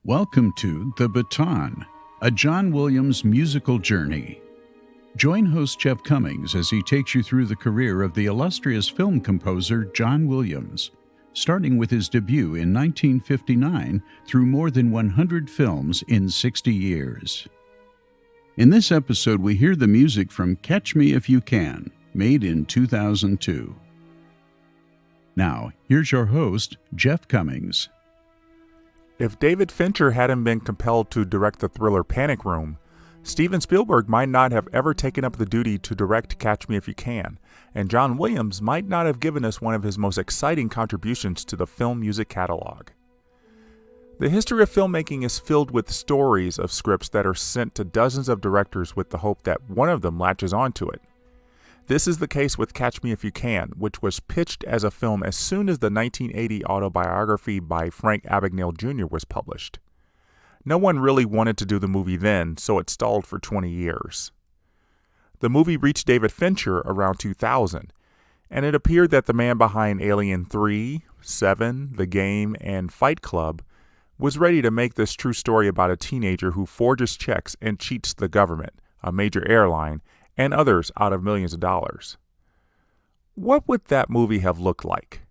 Welcome to The Baton, a John Williams musical journey. Join host Jeff Commings as he takes you through the career of the illustrious film composer John Williams, starting with his debut in 1959 through more than 100 films in 60 years. In this episode, we hear the music from Catch Me If You Can, made in 2002. Now, here's your host, Jeff Commings. If David Fincher hadn't been compelled to direct the thriller Panic Room, Steven Spielberg might not have ever taken up the duty to direct Catch Me If You Can, and John Williams might not have given us one of his most exciting contributions to the film music catalog. The history of filmmaking is filled with stories of scripts that are sent to dozens of directors with the hope that one of them latches onto it. This is the case with Catch Me If You Can, which was pitched as a film as soon as the 1980 autobiography by Frank Abagnale Jr. was published. No one really wanted to do the movie then, so it stalled for 20 years. The movie reached David Fincher around 2000, and it appeared that the man behind Alien 3, 7, The Game, and Fight Club was ready to make this true story about a teenager who forges checks and cheats the government, a major airline, and others out of millions of dollars. What would that movie have looked like?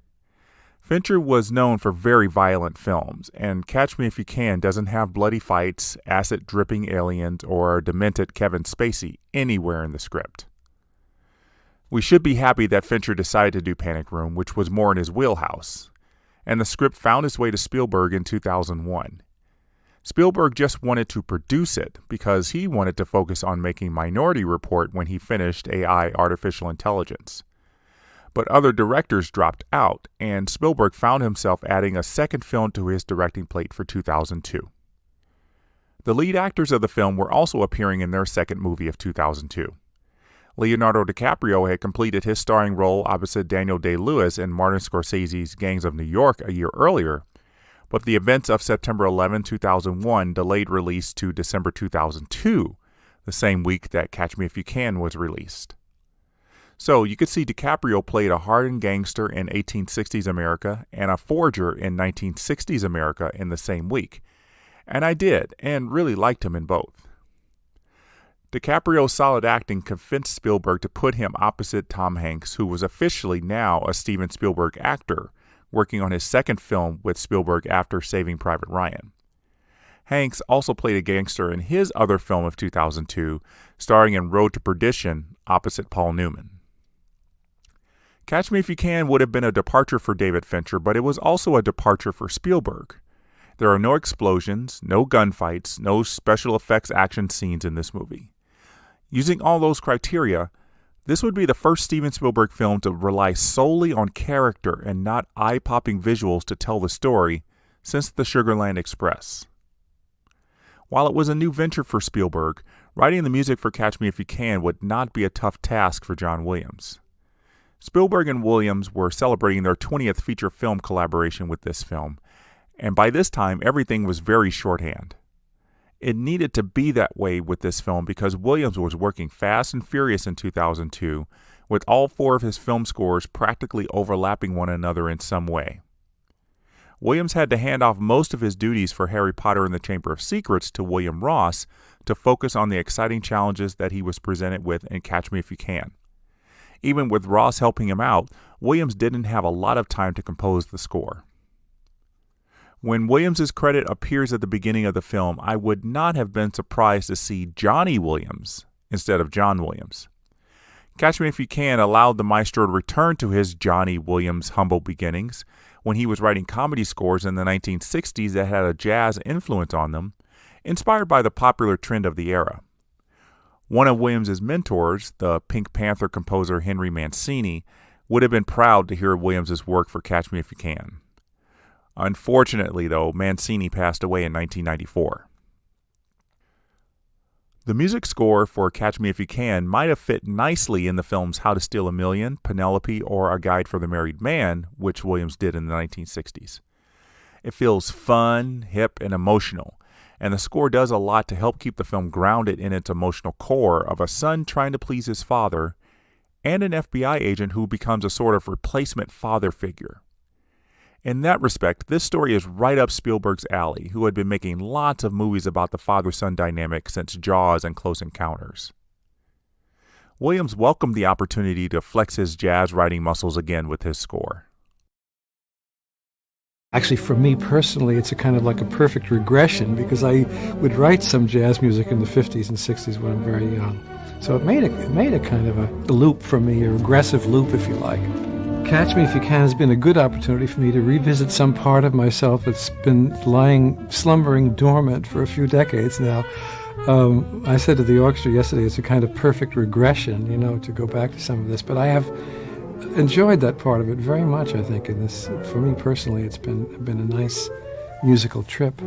Fincher was known for very violent films, and Catch Me If You Can doesn't have bloody fights, acid-dripping aliens, or demented Kevin Spacey anywhere in the script. We should be happy that Fincher decided to do Panic Room, which was more in his wheelhouse, and the script found its way to Spielberg in 2001. Spielberg just wanted to produce it because he wanted to focus on making Minority Report when he finished AI Artificial Intelligence. But other directors dropped out, and Spielberg found himself adding a second film to his directing plate for 2002. The lead actors of the film were also appearing in their second movie of 2002. Leonardo DiCaprio had completed his starring role opposite Daniel Day-Lewis in Martin Scorsese's Gangs of New York a year earlier, but the events of September 11, 2001 delayed release to December 2002, the same week that Catch Me If You Can was released. So you could see DiCaprio played a hardened gangster in 1860s America and a forger in 1960s America in the same week, and I did, and really liked him in both. DiCaprio's solid acting convinced Spielberg to put him opposite Tom Hanks, who was officially now a Steven Spielberg actor, working on his second film with Spielberg after Saving Private Ryan. Hanks also played a gangster in his other film of 2002, starring in Road to Perdition opposite Paul Newman. Catch Me If You Can would have been a departure for David Fincher, but it was also a departure for Spielberg. There are no explosions, no gunfights, no special effects action scenes in this movie. Using all those criteria, this would be the first Steven Spielberg film to rely solely on character and not eye-popping visuals to tell the story since The Sugarland Express. While it was a new venture for Spielberg, writing the music for Catch Me If You Can would not be a tough task for John Williams. Spielberg and Williams were celebrating their 20th feature film collaboration with this film, and by this time everything was very shorthand. It needed to be that way with this film because Williams was working fast and furious in 2002, with all four of his film scores practically overlapping one another in some way. Williams had to hand off most of his duties for Harry Potter and the Chamber of Secrets to William Ross to focus on the exciting challenges that he was presented with in Catch Me If You Can. Even with Ross helping him out, Williams didn't have a lot of time to compose the score. When Williams' credit appears at the beginning of the film, I would not have been surprised to see Johnny Williams instead of John Williams. Catch Me If You Can allowed the maestro to return to his Johnny Williams' humble beginnings when he was writing comedy scores in the 1960s that had a jazz influence on them, inspired by the popular trend of the era. One of Williams' mentors, the Pink Panther composer Henry Mancini, would have been proud to hear Williams' work for Catch Me If You Can. Unfortunately, though, Mancini passed away in 1994. The music score for Catch Me If You Can might have fit nicely in the films How to Steal a Million, Penelope, or A Guide for the Married Man, which Williams did in the 1960s. It feels fun, hip, and emotional, and the score does a lot to help keep the film grounded in its emotional core of a son trying to please his father and an FBI agent who becomes a sort of replacement father figure. In that respect, this story is right up Spielberg's alley, who had been making lots of movies about the father-son dynamic since Jaws and Close Encounters. Williams welcomed the opportunity to flex his jazz writing muscles again with his score. Actually, for me personally, it's a kind of like a perfect regression because I would write some jazz music in the 50s and 60s when I'm very young. So it made a kind of a loop for me, a regressive loop, if you like. Catch Me If You Can has been a good opportunity for me to revisit some part of myself that's been slumbering dormant for a few decades now. I said to the orchestra yesterday, it's a kind of perfect regression, to go back to some of this. But I have enjoyed that part of it very much, I think. And this, for me personally, it's been a nice musical trip.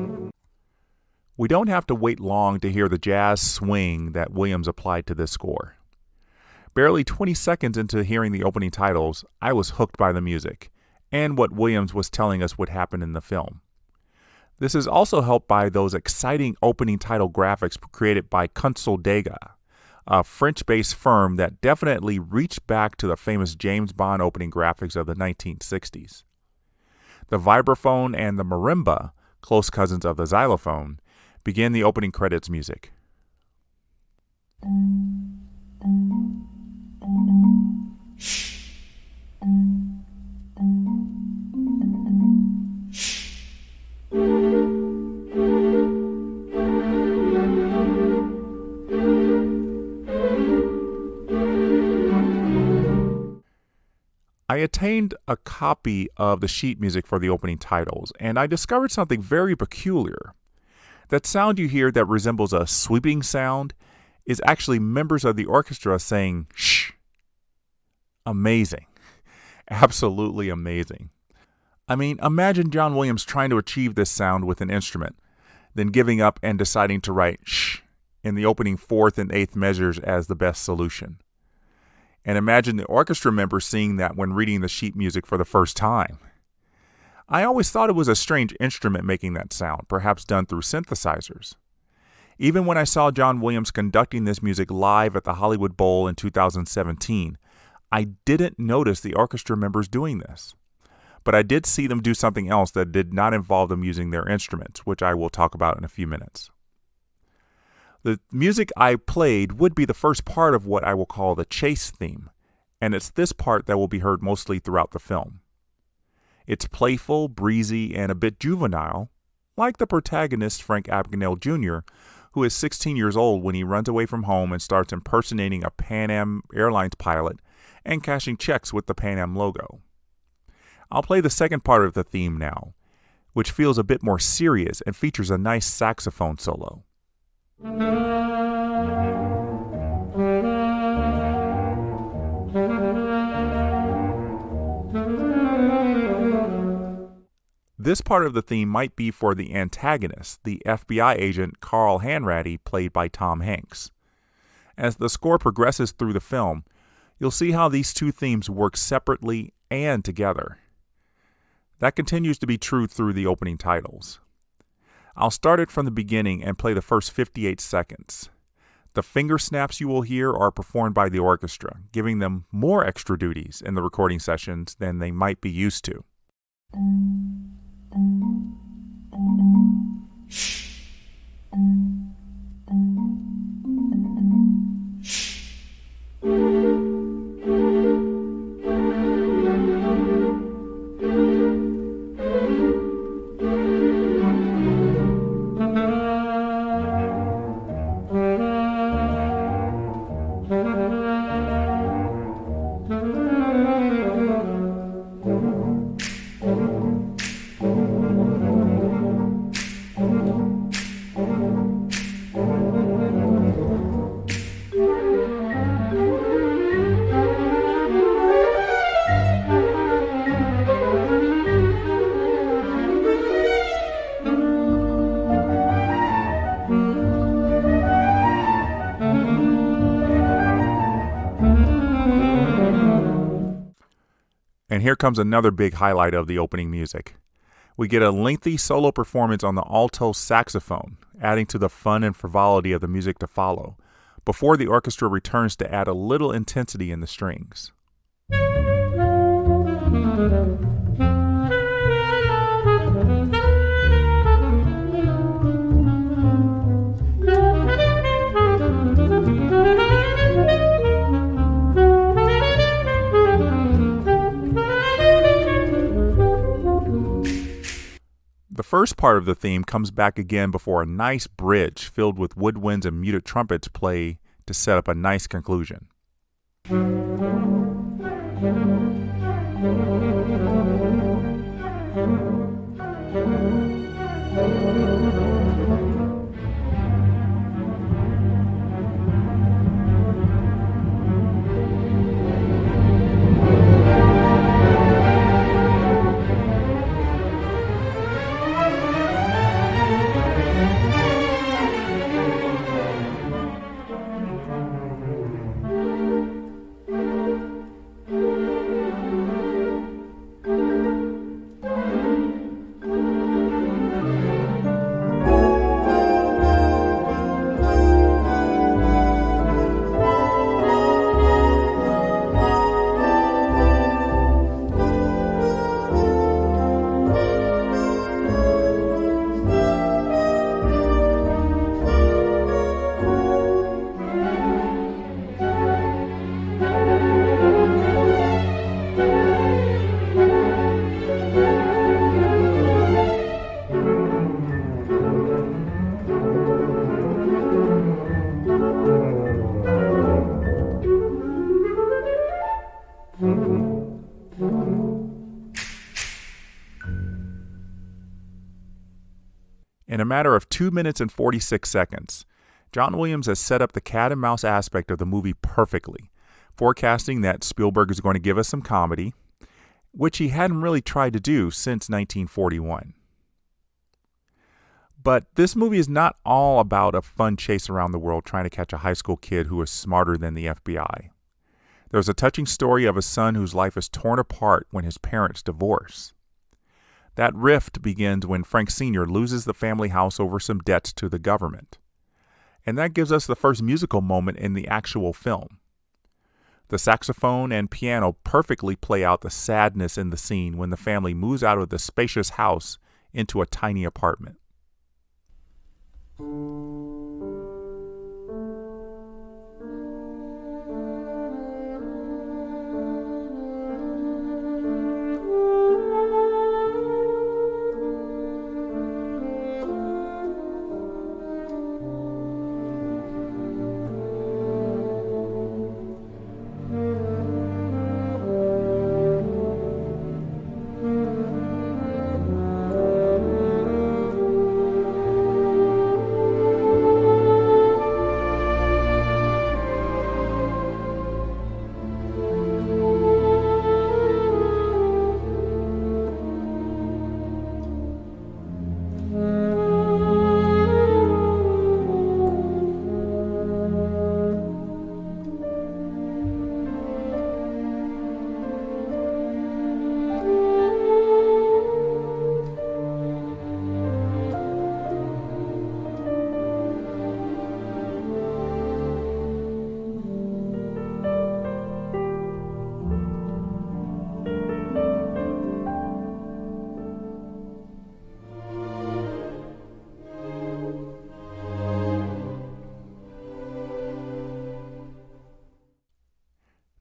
We don't have to wait long to hear the jazz swing that Williams applied to this score. Barely 20 seconds into hearing the opening titles, I was hooked by the music and what Williams was telling us would happen in the film. This is also helped by those exciting opening title graphics created by Kunstel Dega, a French-based firm that definitely reached back to the famous James Bond opening graphics of the 1960s. The vibraphone and the marimba, close cousins of the xylophone, begin the opening credits music. I attained a copy of the sheet music for the opening titles, and I discovered something very peculiar. That sound you hear that resembles a sweeping sound is actually members of the orchestra saying shh. Amazing. Absolutely amazing. I mean, imagine John Williams trying to achieve this sound with an instrument, then giving up and deciding to write shh in the opening fourth and eighth measures as the best solution. And imagine the orchestra members seeing that when reading the sheet music for the first time. I always thought it was a strange instrument making that sound, perhaps done through synthesizers. Even when I saw John Williams conducting this music live at the Hollywood Bowl in 2017, I didn't notice the orchestra members doing this. But I did see them do something else that did not involve them using their instruments, which I will talk about in a few minutes. The music I played would be the first part of what I will call the chase theme, and it's this part that will be heard mostly throughout the film. It's playful, breezy, and a bit juvenile, like the protagonist Frank Abagnale Jr., who is 16 years old when he runs away from home and starts impersonating a Pan Am Airlines pilot and cashing checks with the Pan Am logo. I'll play the second part of the theme now, which feels a bit more serious and features a nice saxophone solo. This part of the theme might be for the antagonist, the FBI agent Carl Hanratty, played by Tom Hanks. As the score progresses through the film, you'll see how these two themes work separately and together. That continues to be true through the opening titles. I'll start it from the beginning and play the first 58 seconds. The finger snaps you will hear are performed by the orchestra, giving them more extra duties in the recording sessions than they might be used to. And here comes another big highlight of the opening music. We get a lengthy solo performance on the alto saxophone, adding to the fun and frivolity of the music to follow, before the orchestra returns to add a little intensity in the strings. first part of the theme comes back again before a nice bridge filled with woodwinds and muted trumpets play to set up a nice conclusion. In a matter of 2 minutes and 46 seconds, John Williams has set up the cat and mouse aspect of the movie perfectly, forecasting that Spielberg is going to give us some comedy, which he hadn't really tried to do since 1941. But this movie is not all about a fun chase around the world trying to catch a high school kid who is smarter than the FBI. There's a touching story of a son whose life is torn apart when his parents divorce. That rift begins when Frank Sr. loses the family house over some debts to the government. And that gives us the first musical moment in the actual film. The saxophone and piano perfectly play out the sadness in the scene when the family moves out of the spacious house into a tiny apartment.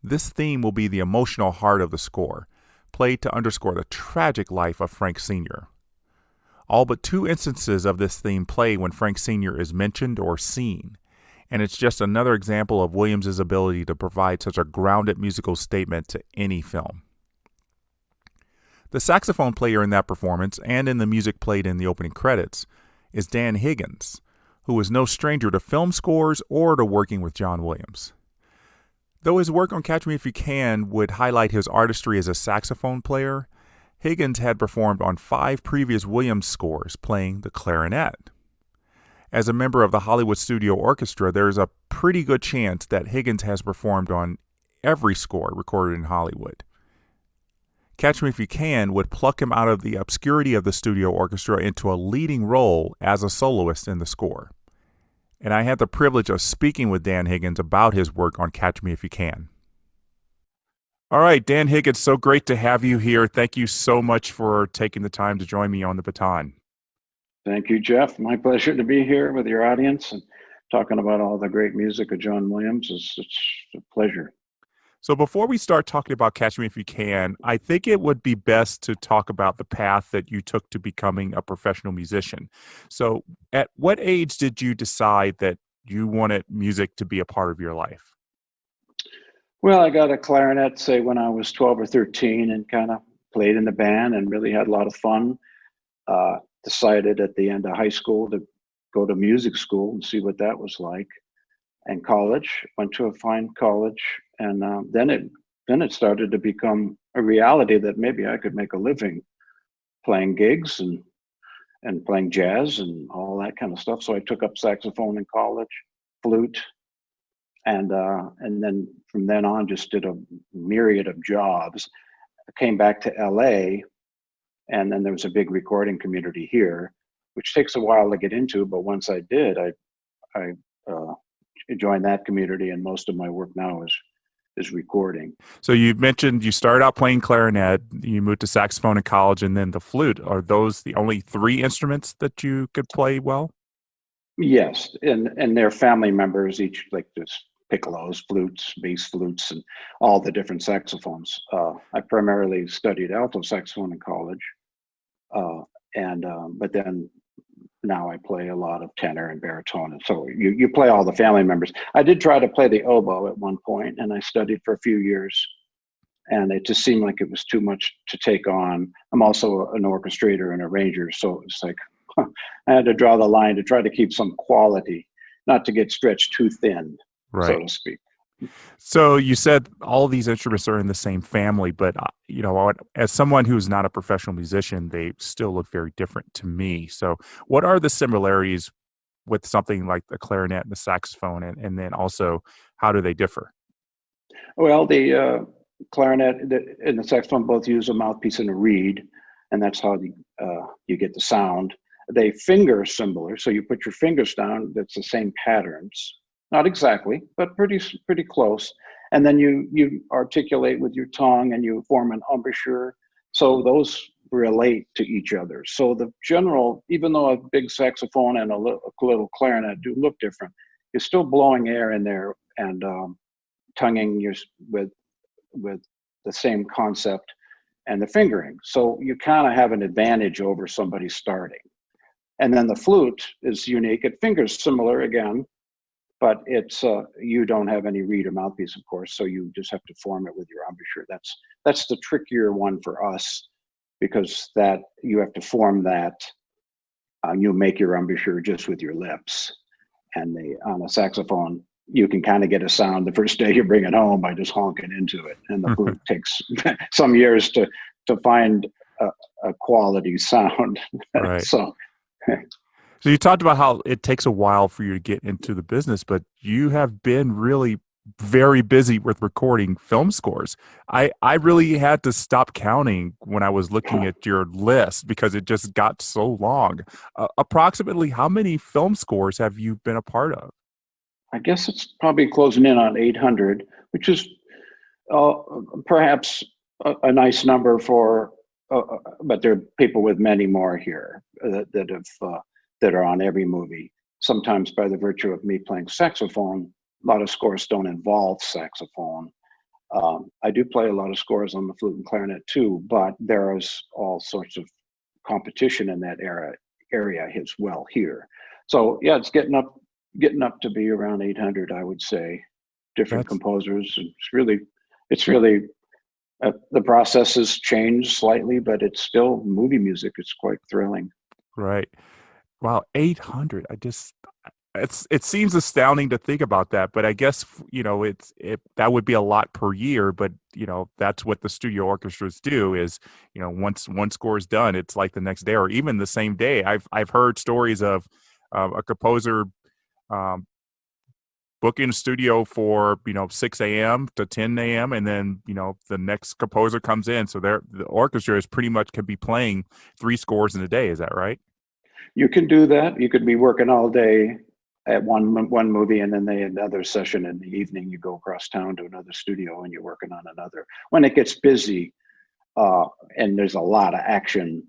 This theme will be the emotional heart of the score, played to underscore the tragic life of Frank Sr. All but 2 instances of this theme play when Frank Sr. is mentioned or seen, and it's just another example of Williams' ability to provide such a grounded musical statement to any film. The saxophone player in that performance, and in the music played in the opening credits, is Dan Higgins, who is no stranger to film scores or to working with John Williams. Though his work on Catch Me If You Can would highlight his artistry as a saxophone player, Higgins had performed on 5 previous Williams scores playing the clarinet. As a member of the Hollywood Studio Orchestra, there is a pretty good chance that Higgins has performed on every score recorded in Hollywood. Catch Me If You Can would pluck him out of the obscurity of the studio orchestra into a leading role as a soloist in the score. And I had the privilege of speaking with Dan Higgins about his work on Catch Me If You Can. All right, Dan Higgins, so great to have you here. Thank you so much for taking the time to join me on the baton. Thank you, Jeff. My pleasure to be here with your audience and talking about all the great music of John Williams. It's a pleasure. So before we start talking about Catch Me If You Can, I think it would be best to talk about the path that you took to becoming a professional musician. So at what age did you decide that you wanted music to be a part of your life? Well, I got a clarinet, say, when I was 12 or 13 and kind of played in the band and really had a lot of fun. Decided at the end of high school to go to music school and see what that was like. And college, went to a fine college. And then it started to become a reality that maybe I could make a living playing gigs and playing jazz and all that kind of stuff. So I took up saxophone in college, flute, and then from then on just did a myriad of jobs. I came back to LA, and then there was a big recording community here, which takes a while to get into, but once I did, I joined that community, and most of my work now is recording. So you mentioned you started out playing clarinet, you moved to saxophone in college, and then the flute. Are those the only three instruments that you could play well? Yes, and their family members, each like this piccolos, flutes, bass flutes, and all the different saxophones. I primarily studied alto saxophone in college, but then now I play a lot of tenor and baritone. And so you play all the family members. I did try to play the oboe at one point, and I studied for a few years, and it just seemed like it was too much to take on. I'm also an orchestrator and arranger, so it's like I had to draw the line to try to keep some quality, not to get stretched too thin, so Right. to speak. So you said all these instruments are in the same family, but as someone who's not a professional musician, they still look very different to me. So what are the similarities with something like the clarinet and the saxophone, and then also how do they differ? Well, the clarinet and the saxophone both use a mouthpiece and a reed, and that's how you get the sound. They finger similar, so you put your fingers down. That's the same patterns, not exactly, but pretty close. And then you articulate with your tongue, and you form an embouchure. So those relate to each other. So the general, even though a big saxophone and a little clarinet do look different, you're still blowing air in there and tonguing with the same concept and the fingering. So you kind of have an advantage over somebody starting. And then the flute is unique. It fingers similar again, but it's you don't have any reed or mouthpiece, of course. So you just have to form it with your embouchure. That's the trickier one for us, because that you have to form that. You make your embouchure just with your lips, and on a saxophone, you can kind of get a sound the first day you bring it home by just honking into it. And the flute takes some years to find a quality sound. Right. So So you talked about how it takes a while for you to get into the business, but you have been really very busy with recording film scores. I really had to stop counting when I was looking at your list because it just got so long. Approximately how many film scores have you been a part of? I guess it's probably closing in on 800, which is uh, perhaps a nice number for, but there are people with many more here that are on every movie. Sometimes by the virtue of me playing saxophone, a lot of scores don't involve saxophone. I do play a lot of scores on the flute and clarinet too, but there is all sorts of competition in that area as well here. So yeah, it's getting up to be around 800, I would say. Different That's composers. It's really the process has changed slightly, but it's still movie music. It's quite thrilling. right. Wow, 800. It seems astounding to think about that, but I guess that would be a lot per year, but that's what the studio orchestras do is, once one score is done, it's like the next day or even the same day. I've heard stories of a composer um, booking a studio for 6 a.m. to 10 a.m. and then the next composer comes in, so the orchestra is pretty much can be playing three scores in a day. Is that right? You can do that. You could be working all day at one movie, and then another session in the evening. You go across town to another studio, and you're working on another. When it gets busy, and there's a lot of action,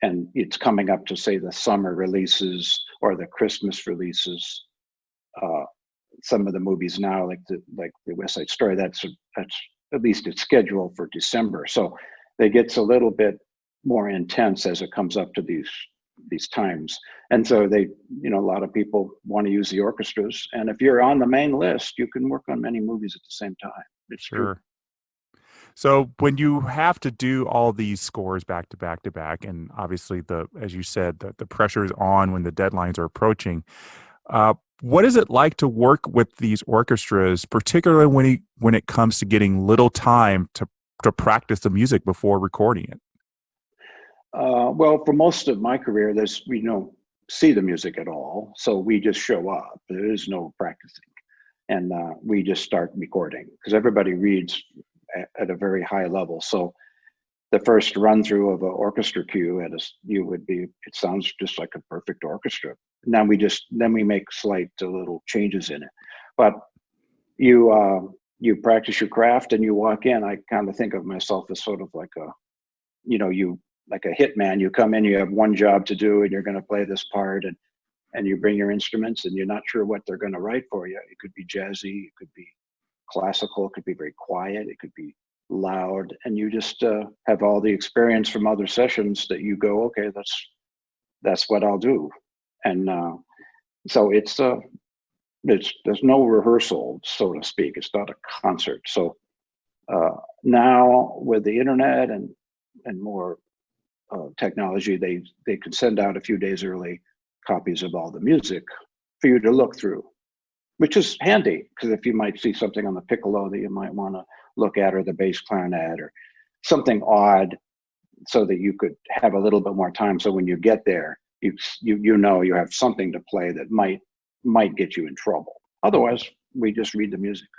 and it's coming up to say the summer releases or the Christmas releases. Some of the movies now, like the West Side Story, that's at least it's scheduled for December. So it gets a little bit more intense as it comes up to these times. And so they, a lot of people want to use the orchestras. And if you're on the main list, you can work on many movies at the same time. It's true. Sure. So when you have to do all these scores back to back to back, and obviously as you said, the pressure is on when the deadlines are approaching, what is it like to work with these orchestras, particularly when it comes to getting little time to practice the music before recording it? Well, for most of my career, we don't see the music at all. So we just show up. There is no practicing. And we just start recording because everybody reads at a very high level. So the first run through of an orchestra cue it sounds just like a perfect orchestra. Now then we make slight little changes in it. But you practice your craft and you walk in. I kind of think of myself as sort of like like a hitman. You come in, you have one job to do, and you're going to play this part, and you bring your instruments, and you're not sure what they're going to write for you. It could be jazzy, it could be classical, it could be very quiet, it could be loud, and you just have all the experience from other sessions that you go, okay, that's what I'll do. And so there's no rehearsal, so to speak. It's not a concert. So now with the internet and more technology, they can send out a few days early copies of all the music for you to look through, which is handy because if you might see something on the piccolo that you might want to look at, or the bass clarinet, or something odd, so that you could have a little bit more time. So when you get there, you have something to play that might get you in trouble. Otherwise, we just read the music.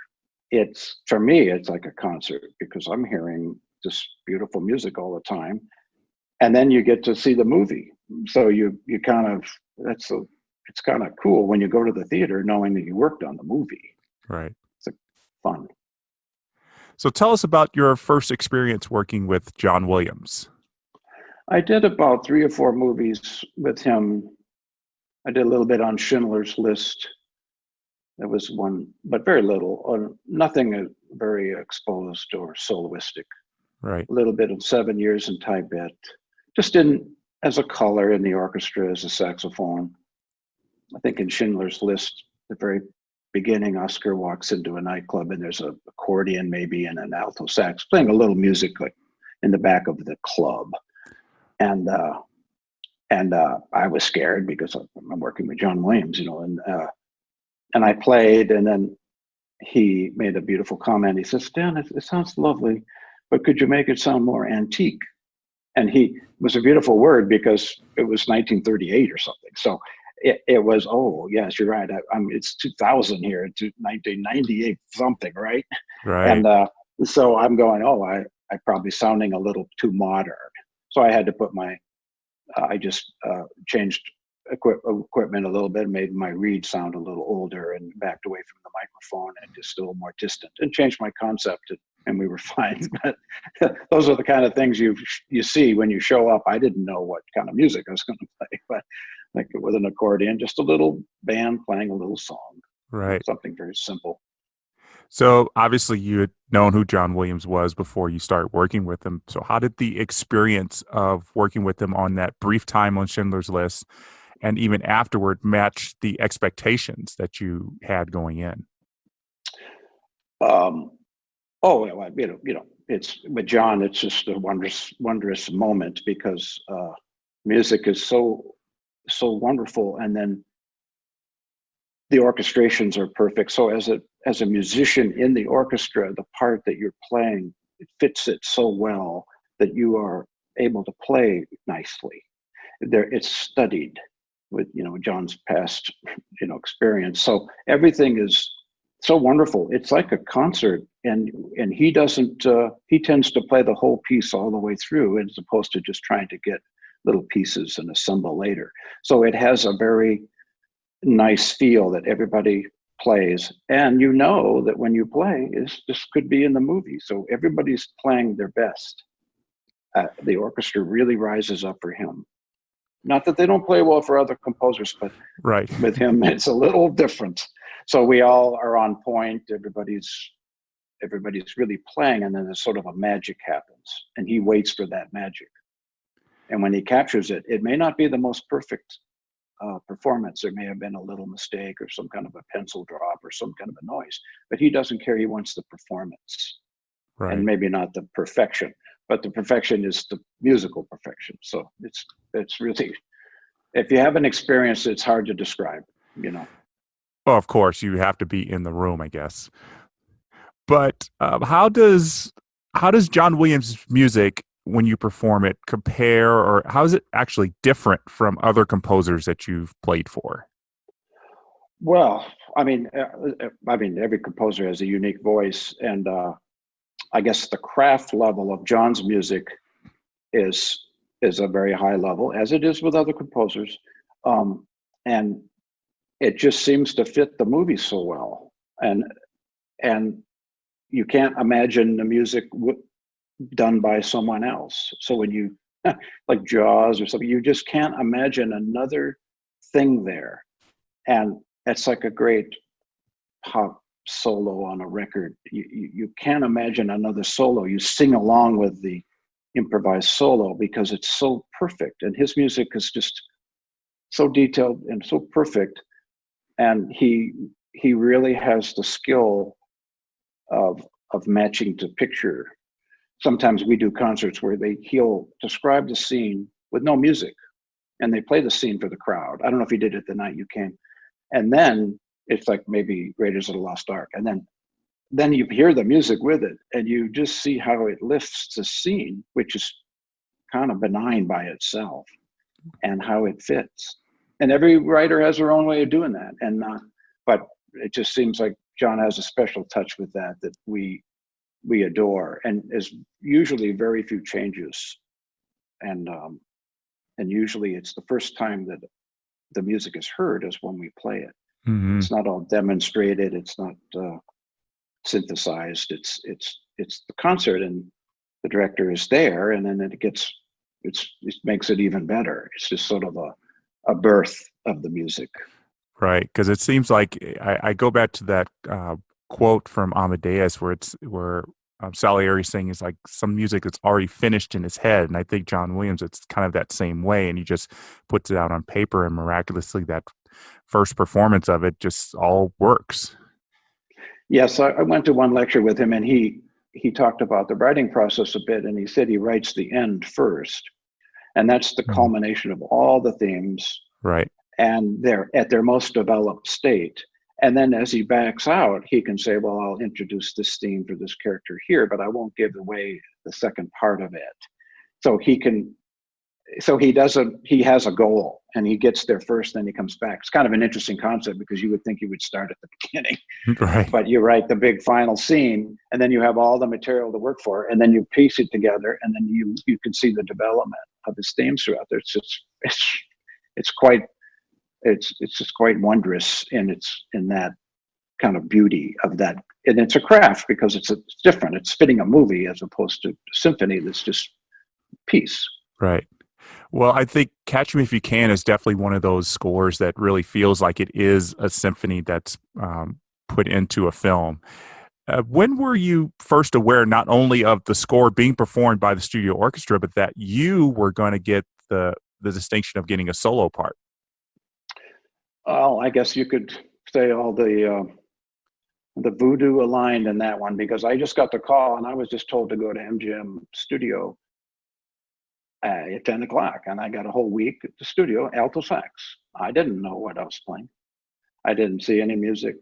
For me, it's like a concert because I'm hearing this beautiful music all the time. And then you get to see the movie. So it's kind of cool when you go to the theater knowing that you worked on the movie. Right. It's fun. So tell us about your first experience working with John Williams. I did about 3 or 4 movies with him. I did a little bit on Schindler's List. There was one, but very little, nothing very exposed or soloistic. Right. A little bit of 7 Years in Tibet. Just as a color in the orchestra, as a saxophone. I think in Schindler's List, the very beginning, Oscar walks into a nightclub and there's an accordion maybe and an alto sax playing a little music like in the back of the club. And I was scared because I'm working with John Williams, and I played, and then he made a beautiful comment. He says, "Dan, it sounds lovely, but could you make it sound more antique?" And he was a beautiful word because it was 1938 or something. So it was, oh, yes, you're right. It's 2000 here, to 1998 something, right? Right. And so I'm going, I probably sounding a little too modern. So I had to put I just changed equipment a little bit, made my reed sound a little older and backed away from the microphone and just a little more distant, and changed my concept, and we were fine. But those are the kind of things you see when you show up. I didn't know what kind of music I was going to play, but like with an accordion, just a little band playing a little song. Right. Something very simple. So obviously you had known who John Williams was before you started working with him. So how did the experience of working with him on that brief time on Schindler's List and even afterward match the expectations that you had going in? It's with John, it's just a wondrous moment because music is so wonderful, and then the orchestrations are perfect. So as a musician in the orchestra, the part that you're playing, it fits it so well that you are able to play nicely. It's studied with John's past experience. So everything is so wonderful. It's like a concert, and he doesn't. He tends to play the whole piece all the way through, as opposed to just trying to get little pieces and assemble later. So it has a very nice feel that everybody plays, and that when you play, this could be in the movie. So everybody's playing their best. The orchestra really rises up for him. Not that they don't play well for other composers, but right. With him, it's a little different. So we all are on point. Everybody's everybody's really playing, and then there's sort of a magic happens, and he waits for that magic. And when he captures it, it may not be the most perfect performance. There may have been a little mistake or some kind of a pencil drop or some kind of a noise, but he doesn't care. He wants the performance, Right. and maybe not the perfection, but the perfection is the musical perfection. So it's really, if you haven't experienced it, it's hard to describe, you know. Well, of course, you have to be in the room, I guess. But how does John Williams' music, when you perform it, compare, or how is it actually different from other composers that you've played for? Well, I mean, every composer has a unique voice, and I guess the craft level of John's music is a very high level, as it is with other composers, and it just seems to fit the movie so well, and you can't imagine the music done by someone else. So when you like Jaws or something, you just can't imagine another thing there, and it's like a great pop solo on a record. You can't imagine another solo. You sing along with the improvised solo because it's so perfect, and his music is just so detailed and so perfect, and he really has the skill of matching to picture. Sometimes we do concerts where he'll describe the scene with no music, and they play the scene for the crowd. I don't know if he did it the night you came, and then it's like maybe Raiders of the Lost Ark, and then you hear the music with it, and you just see how it lifts the scene, which is kind of benign by itself, and how it fits. And every writer has their own way of doing that, and but it just seems like John has a special touch with that we adore, and is usually very few changes, and usually it's the first time that the music is heard is when we play it. Mm-hmm. It's not all demonstrated. It's not synthesized. It's the concert, and the director is there, and then it makes it even better. It's just sort of a birth of the music. Right, because it seems like I go back to that quote from Amadeus where Salieri's saying is like some music that's already finished in his head, and I think John Williams, it's kind of that same way, and he just puts it out on paper, and miraculously that first performance of it just all works. Yes, I went to one lecture with him, and he talked about the writing process a bit, and he said he writes the end first, and that's the culmination of all the themes. Right. And they're at their most developed state. And then as he backs out, he can say, well, I'll introduce this theme for this character here, but I won't give away the second part of it. So he has a goal, and he gets there first, then he comes back. It's kind of an interesting concept, because you would think he would start at the beginning. Right. But you write the big final scene, and then you have all the material to work for, and then you piece it together, and then you can see the development of his themes throughout there. It's just quite wondrous in that kind of beauty of that. And it's a craft, because it's different. It's fitting a movie as opposed to a symphony that's just piece. Right. Well, I think Catch Me If You Can is definitely one of those scores that really feels like it is a symphony that's put into a film. When were you first aware not only of the score being performed by the studio orchestra, but that you were going to get the distinction of getting a solo part? Well, I guess you could say all the voodoo aligned in that one, because I just got the call, and I was just told to go to MGM studio at 10 o'clock, and I got a whole week at the studio, alto sax. I didn't know what I was playing. I didn't see any music.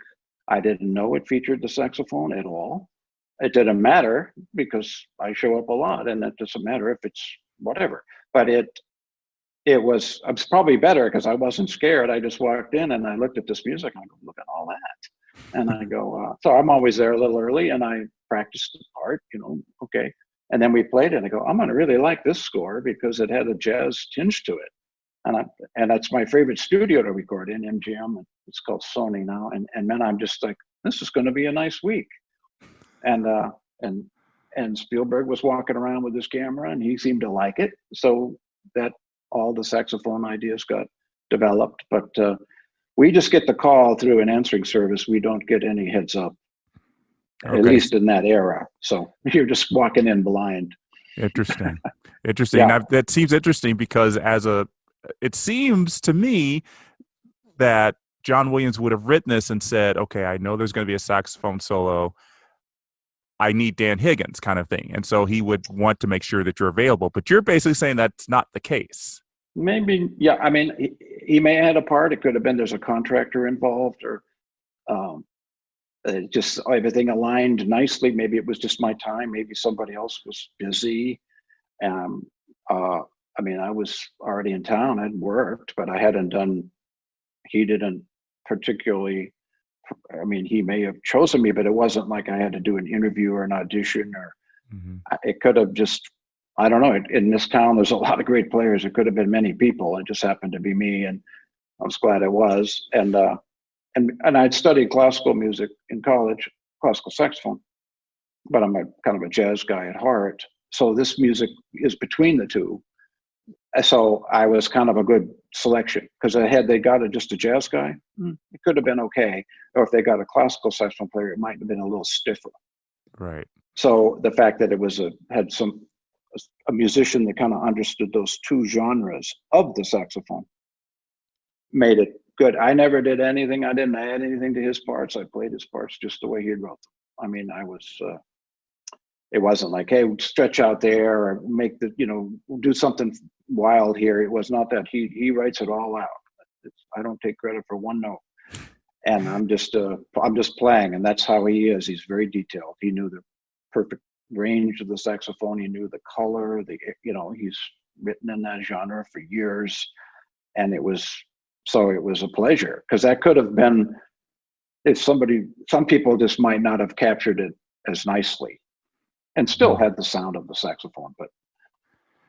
I didn't know it featured the saxophone at all. It didn't matter, because I show up a lot, and it doesn't matter if it's whatever. But it was probably better, because I wasn't scared. I just walked in, and I looked at this music, and I go, look at all that. And I go, so I'm always there a little early, and I practiced the part, okay. And then we played it, and I go, I'm going to really like this score, because it had a jazz tinge to it. And that's my favorite studio to record in, MGM. It's called Sony now. And then I'm just like, this is going to be a nice week. And Spielberg was walking around with his camera, and he seemed to like it. So that all the saxophone ideas got developed. But we just get the call through an answering service. We don't get any heads up. at Okay. least in that era. So you're just walking in blind. Interesting. Yeah. That seems interesting because it seems to me that John Williams would have written this and said, okay, I know there's going to be a saxophone solo. I need Dan Higgins kind of thing. And so he would want to make sure that you're available. But you're basically saying that's not the case. Maybe, yeah. I mean, he may have had a part. It could have been there's a contractor involved, or just everything aligned nicely. Maybe it was just my time. Maybe somebody else was busy. Um, I mean, I was already in town. I'd worked, but I hadn't done. He didn't particularly. I mean, he may have chosen me, but it wasn't like I had to do an interview or an audition, or it could have just. I don't know. In this town, there's a lot of great players. It could have been many people. It just happened to be me, and I was glad it was. And I'd studied classical music in college, classical saxophone, but I'm a kind of a jazz guy at heart. So this music is between the two. So I was kind of a good selection, because had they got just a jazz guy, it could have been okay. Or if they got a classical saxophone player, it might have been a little stiffer. Right. So the fact that it was had a musician that kind of understood those two genres of the saxophone made it good. I never did anything. I didn't add anything to his parts. I played his parts just the way he wrote them. I mean, it wasn't like, hey, stretch out there or make do something wild here. It was not that. He writes it all out. I don't take credit for one note. And I'm just playing, and that's how he is. He's very detailed. He knew the perfect range of the saxophone. He knew the color. He's written in that genre for years, and it was a pleasure, because that could have been, some people just might not have captured it as nicely, and still had the sound of the saxophone. But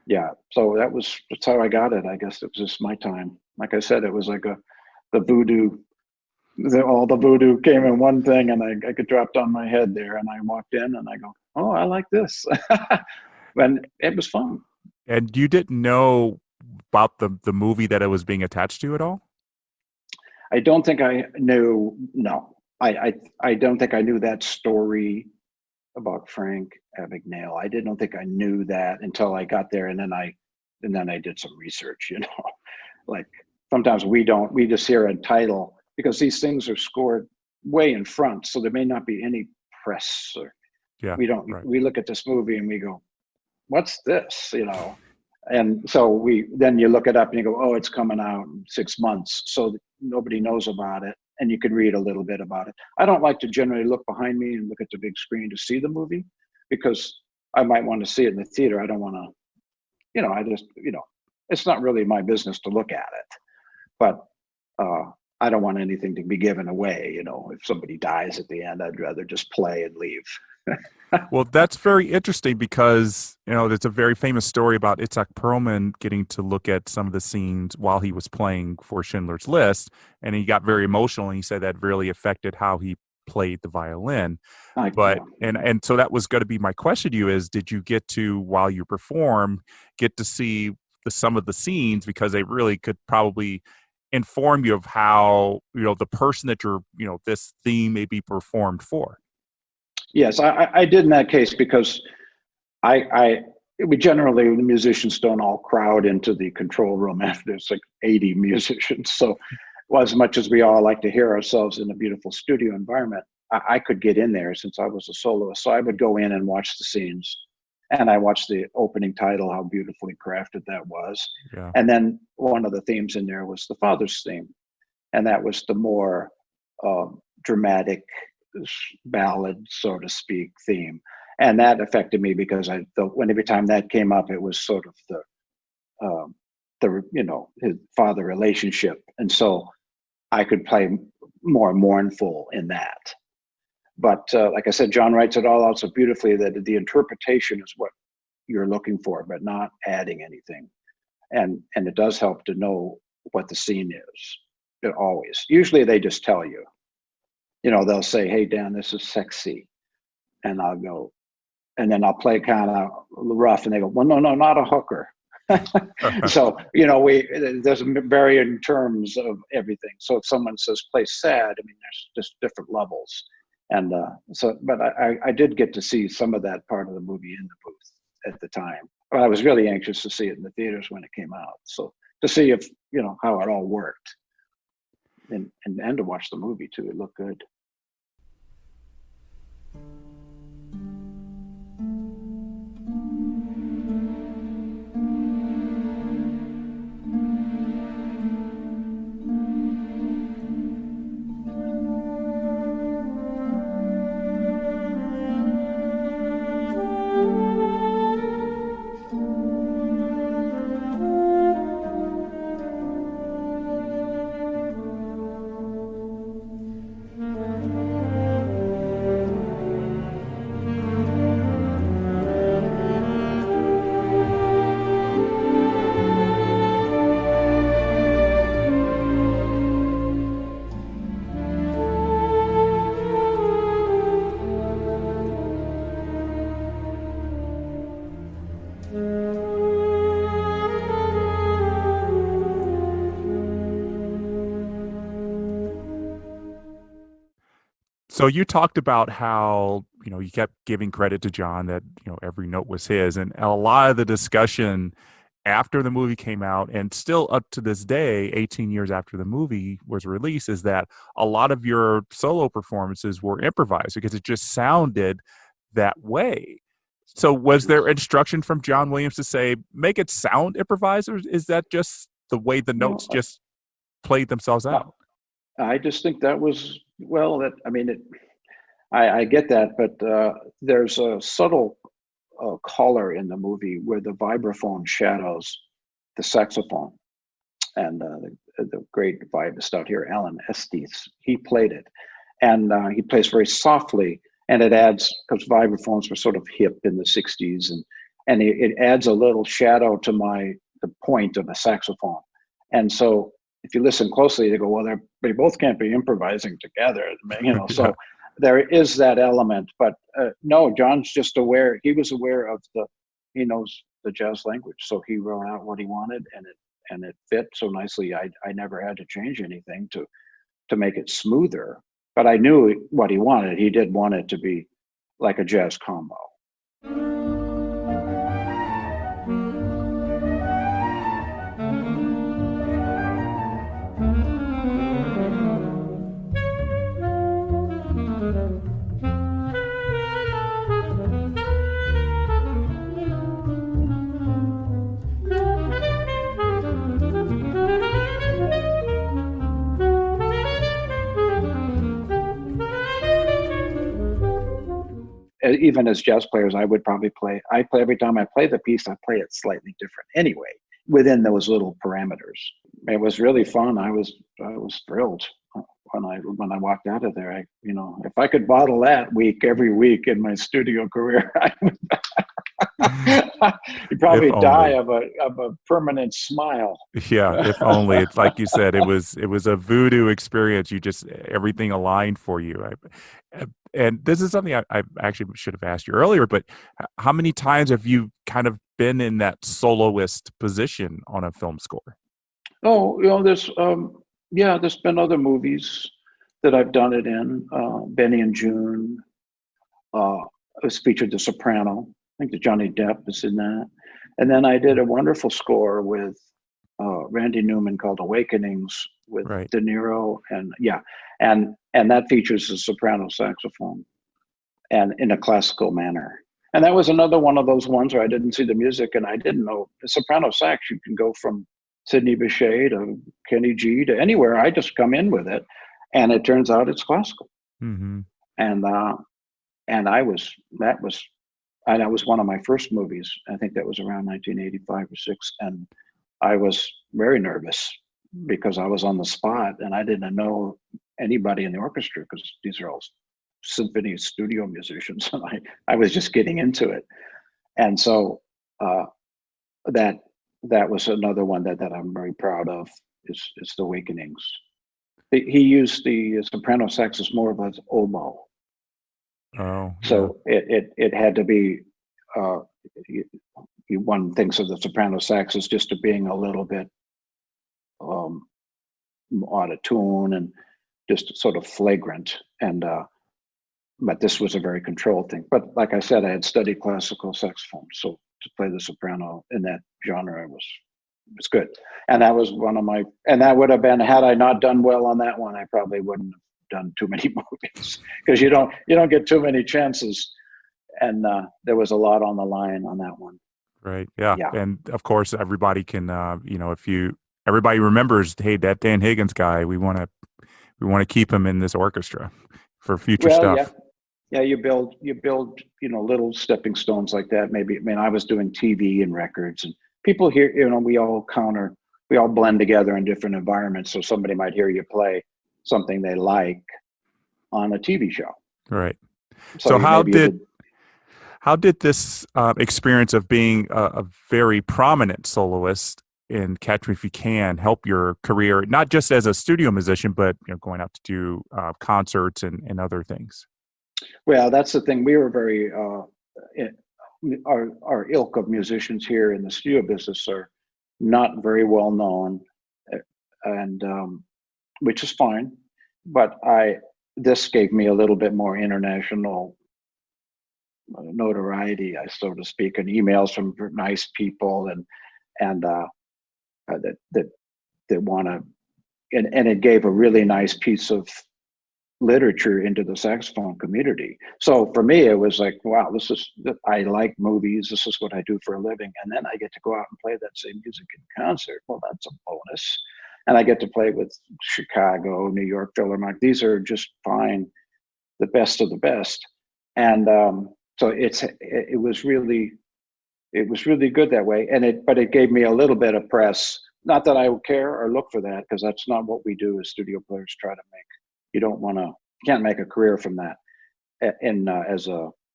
yeah, so that's how I got it. I guess it was just my time. Like I said, it was like the voodoo. All the voodoo came in one thing, and I could dropped on my head there, and I walked in and I go, oh, I like this. And it was fun. And you didn't know about the movie that it was being attached to at all? I don't think I knew. No, I don't think I knew that story about Frank Abagnale. I don't think I knew that until I got there, and then I did some research. Like sometimes we just hear a title, because these things are scored way in front, so there may not be any press, or we look at this movie and we go, what's this? And so then you look it up and you go, oh, it's coming out in 6 months, so nobody knows about it, and you can read a little bit about it. I don't like to generally look behind me and look at the big screen to see the movie, because I might want to see it in the theater. I don't want to, it's not really my business to look at it, but I don't want anything to be given away. If somebody dies at the end, I'd rather just play and leave. Well, that's very interesting, because there's a very famous story about Itzhak Perlman getting to look at some of the scenes while he was playing for Schindler's List, and he got very emotional, and he said that really affected how he played the violin. And so that was going to be my question to you: is did you get to, while you perform, get to see some of the scenes, because they really could probably inform you of how the person that this theme may be performed for? Yes, I did in that case, because we generally, the musicians don't all crowd into the control room after there's like 80 musicians. So, as much as we all like to hear ourselves in a beautiful studio environment, I could get in there since I was a soloist. So I would go in and watch the scenes, and I watched the opening title, how beautifully crafted that was. Yeah. And then one of the themes in there was the Father's theme, and that was the more dramatic ballad, so to speak, theme. And that affected me, because every time that came up, it was sort of his father relationship, and so I could play more mournful in that. But like I said, John writes it all out so beautifully that the interpretation is what you're looking for, but not adding anything. And it does help to know what the scene is. It always. Usually they just tell you. They'll say, hey, Dan, this is sexy. And I'll go, and then I'll play kind of rough, and they go, well, no, not a hooker. So, there's varying terms of everything. So if someone says play sad, I mean, there's just different levels. And but I did get to see some of that part of the movie in the booth at the time. But I was really anxious to see it in the theaters when it came out. So to see if, how it all worked, and to watch the movie too. It looked good. So you talked about how, you kept giving credit to John, that, every note was his. And a lot of the discussion after the movie came out, and still up to this day, 18 years after the movie was released, is that a lot of your solo performances were improvised because it just sounded that way. So was there instruction from John Williams to say, make it sound improvised, or is that just the way the notes just played themselves out? I just think that was, I get that, but there's a subtle color in the movie where the vibraphone shadows the saxophone. And the great vibist out here, Alan Estes, he played it. And he plays very softly, and it adds, because vibraphones were sort of hip in the 60s, and it adds a little shadow to the point of a saxophone. And so if you listen closely, they go, well, they both can't be improvising together, so there is that element. But no, John's just aware. He was aware of he knows the jazz language, so he wrote out what he wanted, and it fit so nicely. I never had to change anything to make it smoother, but I knew what he wanted. He did want it to be like a jazz combo. Even as jazz players, I would probably every time I play the piece, I play it slightly different anyway, within those little parameters. It was really fun. I was thrilled when I walked out of there. If I could bottle that every week in my studio career, you'd probably die of a permanent smile. Yeah, if only. It's like you said, it was a voodoo experience. Everything aligned for you. And this is something I actually should have asked you earlier, but how many times have you kind of been in that soloist position on a film score? Oh, there's been other movies that I've done it in. Benny and June was featured The Soprano. I think that Johnny Depp is in that. And then I did a wonderful score with Randy Newman called Awakenings with De Niro, and that features the soprano saxophone, and in a classical manner. And that was another one of those ones where I didn't see the music, and I didn't know the soprano sax. You can go from Sidney Bechet to Kenny G to anywhere. I just come in with it, and it turns out it's classical. Mm-hmm. And that was one of my first movies. I think that was around 1985 or 6, and I was very nervous because I was on the spot and I didn't know anybody in the orchestra, because these are all symphony studio musicians, and I was just getting into it. And so that was another one that I'm very proud of, is The Awakenings. He used the soprano sax as more of an oboe. Oh, yeah. So it had to be, one thinks of the soprano sax as just being a little bit out of tune and just sort of flagrant. And but this was a very controlled thing. But like I said, I had studied classical saxophone, so to play the soprano in that genre was good. And that was one of my, and that would have been, had I not done well on that one, I probably wouldn't have done too many movies, because you don't get too many chances. And there was a lot on the line on that one. Right. Yeah. Yeah. And of course, everybody can, everybody remembers, hey, that Dan Higgins guy, we want to keep him in this orchestra for future stuff. Yeah. You build, little stepping stones like that. Maybe, I mean, I was doing TV and records, and people here, we all blend together in different environments. So somebody might hear you play something they like on a TV show. Right. So how did this experience of being a very prominent soloist in Catch Me If You Can help your career, not just as a studio musician, but going out to do concerts and other things? Well, that's the thing. We were very our ilk of musicians here in the studio business are not very well known, and which is fine. But this gave me a little bit more international notoriety, so to speak, and emails from nice people and that want to, and it gave a really nice piece of literature into the saxophone community. So for me, it was like, wow, I like movies. This is what I do for a living. And then I get to go out and play that same music in concert. Well, that's a bonus. And I get to play with Chicago, New York Philharmonic. These are just fine, the best of the best. And so it was really good that way. But it gave me a little bit of press. Not that I would care or look for that, because that's not what we do as studio players. Try to make. You can't make a career from that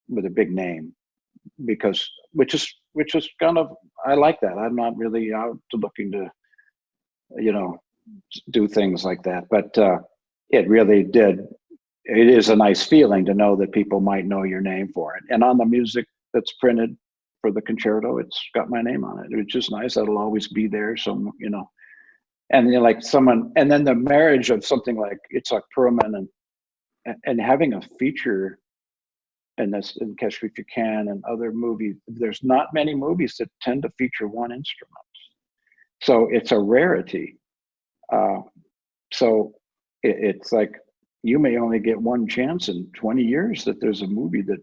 with a big name, because which is kind of, I like that. I'm not really out to looking to, do things like that. But it really did. It is a nice feeling to know that people might know your name for it. And on the music that's printed for the concerto, it's got my name on it. It's just nice. That'll always be there. So, and like someone, and then the marriage of something like Itzhak Perlman and having a feature in Catch Me If You Can and other movies. There's not many movies that tend to feature one instrument, so it's a rarity. So it's like you may only get one chance in 20 years that there's a movie that.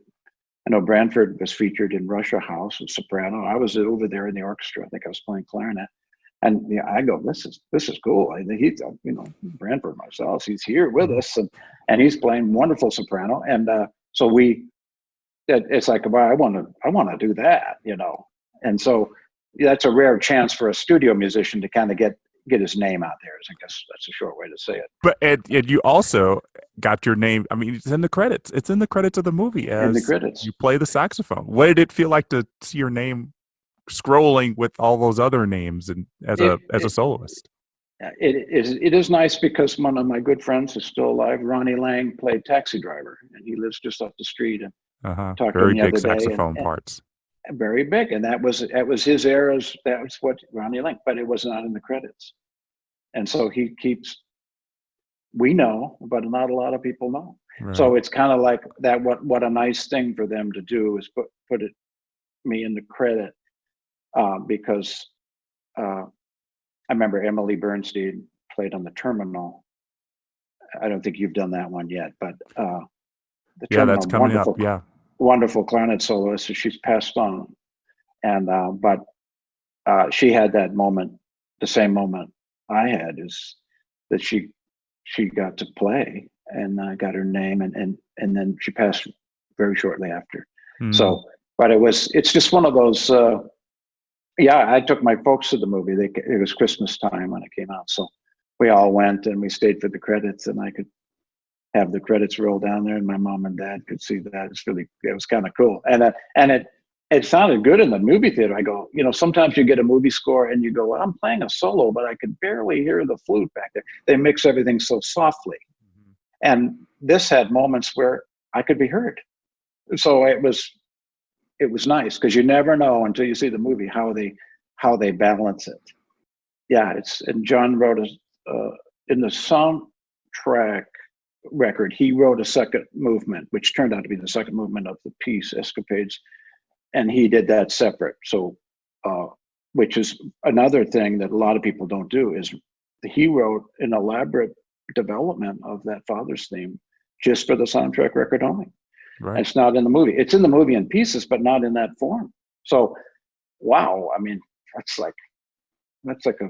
I know Branford was featured in Russia House, a soprano. I was over there in the orchestra. I think I was playing clarinet. And I go, this is cool. I think he's, Branford Marsalis, he's here with us, and he's playing wonderful soprano. And so it's like, well, I want to do that, And so that's a rare chance for a studio musician to kind of get his name out there. I guess that's a short way to say it. But and you also got your name. I mean, it's in the credits. It's in the credits of the movie as in the credits. You play the saxophone. What did it feel like to see your name scrolling with all those other names and as a soloist? It is nice, because one of my good friends is still alive. Ronnie Lang played Taxi Driver, and he lives just up the street. And talked very to him big the other day, saxophone parts. Very big, and that was his era's. That was what Ronnie Lang, but it was not in the credits. And so we know, but not a lot of people know. Right. So it's kind of like that. What a nice thing for them to do is put me in the credit, because I remember Emily Bernstein played on the Terminal. I don't think you've done that one yet, but the Terminal, that's coming up. Yeah, wonderful clarinet soloist. So she's passed on, and but she had that moment, the same moment I had, is that she got to play and got her name, and then she passed very shortly after. So, but it's just one of those. I took my folks to the movie. It was Christmas time when it came out, so we all went and we stayed for the credits, and I could have the credits roll down there, and my mom and dad could see that. It was kind of cool, and it sounded good in the movie theater. I go, sometimes you get a movie score and you go, well, I'm playing a solo, but I could barely hear the flute back there. They mix everything so softly, and this had moments where I could be heard. So it was nice, because you never know until you see the movie how they balance it. Yeah, and John wrote in the soundtrack. record, he wrote a second movement, which turned out to be the second movement of the piece, Escapades, and he did that separate. So, which is another thing that a lot of people don't do, is he wrote an elaborate development of that Father's theme just for the soundtrack record only. Right. It's not in the movie. It's in the movie in pieces, but not in that form. So, wow, I mean, that's like a,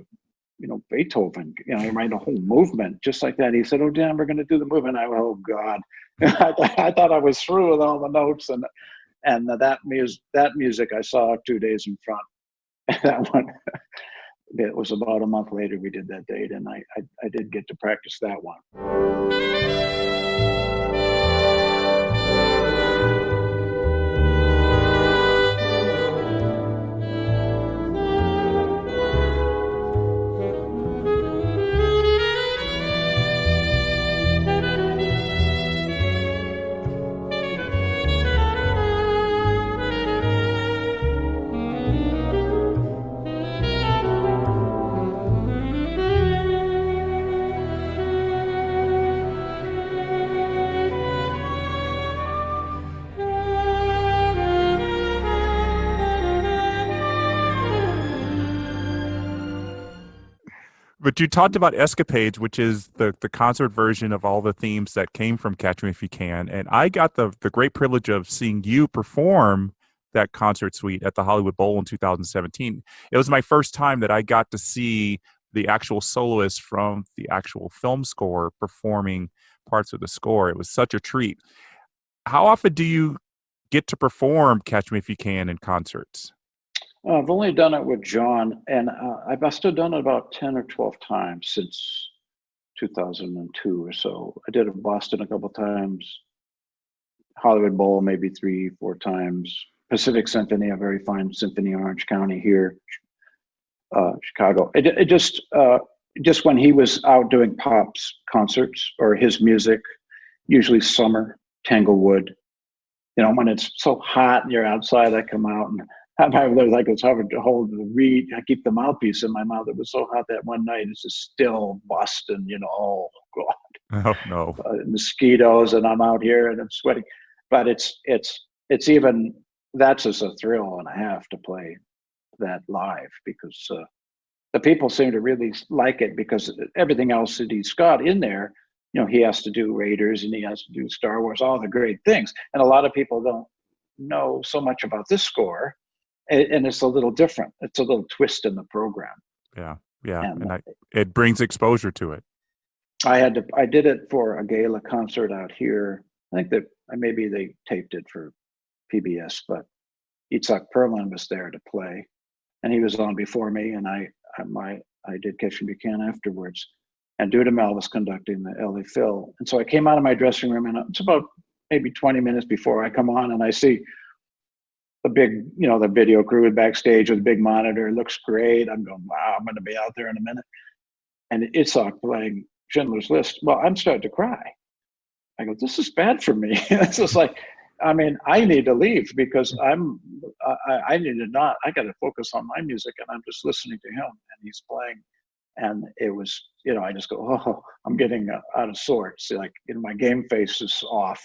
Beethoven, write a whole movement just like that. He said, "Oh, Dan, we're going to do the movement." Oh God, I thought I was through with all the notes, and that music I saw 2 days in front. That one, it was about a month later we did that date, and I did get to practice that one. But you talked about Escapades, which is the concert version of all the themes that came from Catch Me If You Can. And I got the great privilege of seeing you perform that concert suite at the Hollywood Bowl in 2017. It was my first time that I got to see the actual soloist from the actual film score performing parts of the score. It was such a treat. How often do you get to perform Catch Me If You Can in concerts? I've only done it with John, and I must have done it about 10 or 12 times since 2002 or so. I did it in Boston a couple times, Hollywood Bowl maybe 3-4 times, Pacific Symphony, a very fine symphony in Orange County here, Chicago. It just when he was out doing Pop's concerts or his music, usually summer, Tanglewood. When it's so hot and you're outside, I come out and I was like, it's hard to hold the reed. I keep the mouthpiece in my mouth. It was so hot that one night it's just still busting, oh God. Oh no. Mosquitoes, and I'm out here and I'm sweating. But it's even, that's just a thrill and a half to play that live, because the people seem to really like it, because everything else that he's got in there, he has to do Raiders and he has to do Star Wars, all the great things. And a lot of people don't know so much about this score. And it's a little different. It's a little twist in the program. Yeah. And it brings exposure to it. I did it for a gala concert out here. I think that maybe they taped it for PBS, but Itzhak Perlman was there to play, and he was on before me, and I did Catch Me If You Can afterwards. And Dudamel was conducting the LA Phil. And so I came out of my dressing room, and it's about maybe 20 minutes before I come on, and I see the big, the video crew backstage with a big monitor. It looks great. I'm going, wow, I'm going to be out there in a minute. And Itzhak playing Schindler's List. Well, I'm starting to cry. I go, this is bad for me. It's just like, I need to leave, because I got to focus on my music, and I'm just listening to him, and he's playing. And it was, I just go, oh, I'm getting out of sorts. Like, my game face is off,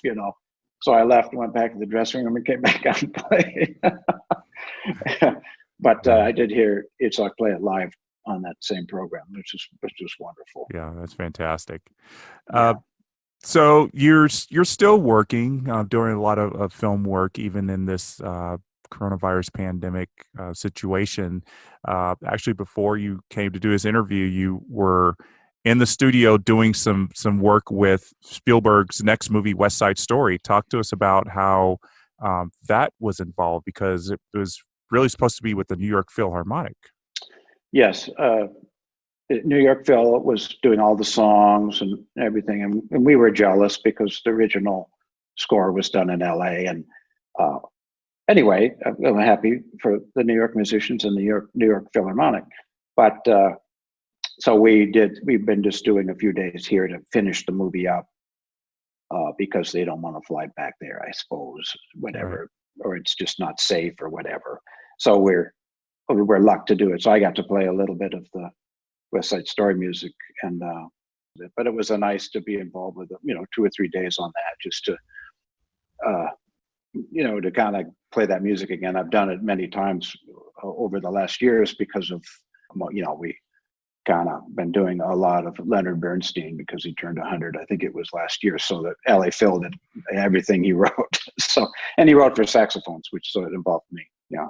So I left and went back to the dressing room and came back out and played. But I did hear Itzhak play it live on that same program, which was wonderful. Yeah, that's fantastic. Yeah. So you're still working, doing a lot of film work, even in this coronavirus pandemic situation. Actually, before you came to do this interview, you were in the studio doing some work with Spielberg's next movie, West Side Story. Talk to us about how that was involved, because it was really supposed to be with the New York Philharmonic. Yes. New York Phil was doing all the songs and everything. And we were jealous because the original score was done in LA. And anyway, I'm happy for the New York musicians and the New York Philharmonic. But so we've been just doing a few days here to finish the movie up, because they don't want to fly back there, I suppose, whatever, right. Or it's just not safe or whatever. So we're lucky to do it. So I got to play a little bit of the West Side Story music, and But it was nice to be involved with, 2 or 3 days on that, just to, to kind of play that music again. I've done it many times over the last years because of, we kind of been doing a lot of Leonard Bernstein because he turned 100. I think it was last year. So that LA Phil did everything he wrote. And he wrote for saxophones, so it involved me. Yeah.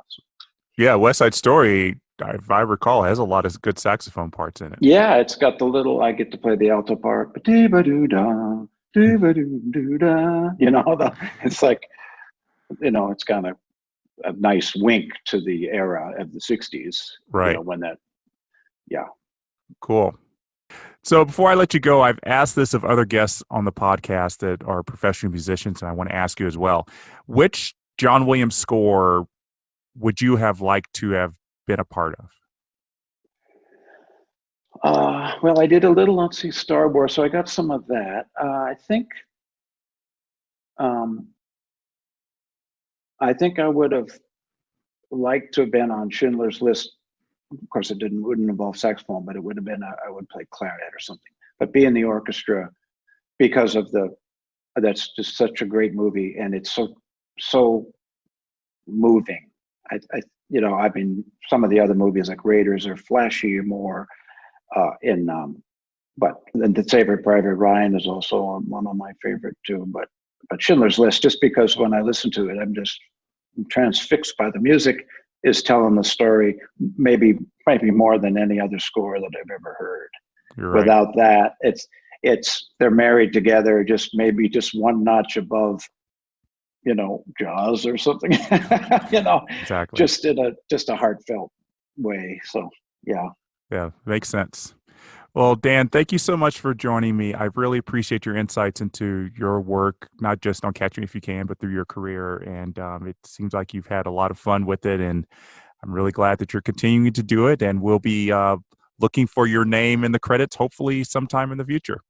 Yeah, West Side Story, if I recall, has a lot of good saxophone parts in it. Yeah, it's got I get to play the alto part. Ba-dee-ba-doo-da, dee-ba-doo-doo-da. It's like, it's kind of a nice wink to the era of the 60s. Right. When that, yeah. Cool. So before I let you go, I've asked this of other guests on the podcast that are professional musicians, and I want to ask you as well. Which John Williams score would you have liked to have been a part of? Well, I did a little, let's see, Star Wars, so I got some of that. I think I would have liked to have been on Schindler's List. Of course, it wouldn't involve saxophone, but it would have been, I would play clarinet or something. But be in the orchestra because of that's just such a great movie, and it's so moving. I mean, some of the other movies like Raiders are flashy more, but The Saving Private Ryan is also one of my favorite too. But Schindler's List, just because when I listen to it, I'm transfixed by the music. Is telling the story maybe more than any other score that I've ever heard. You're right. Without that, it's they're married together, maybe just one notch above, Jaws or something. Exactly. Just in a heartfelt way. So yeah, makes sense. Well, Dan, thank you so much for joining me. I really appreciate your insights into your work, not just on Catch Me If You Can, but through your career. And it seems like you've had a lot of fun with it. And I'm really glad that you're continuing to do it. And we'll be looking for your name in the credits, hopefully sometime in the future.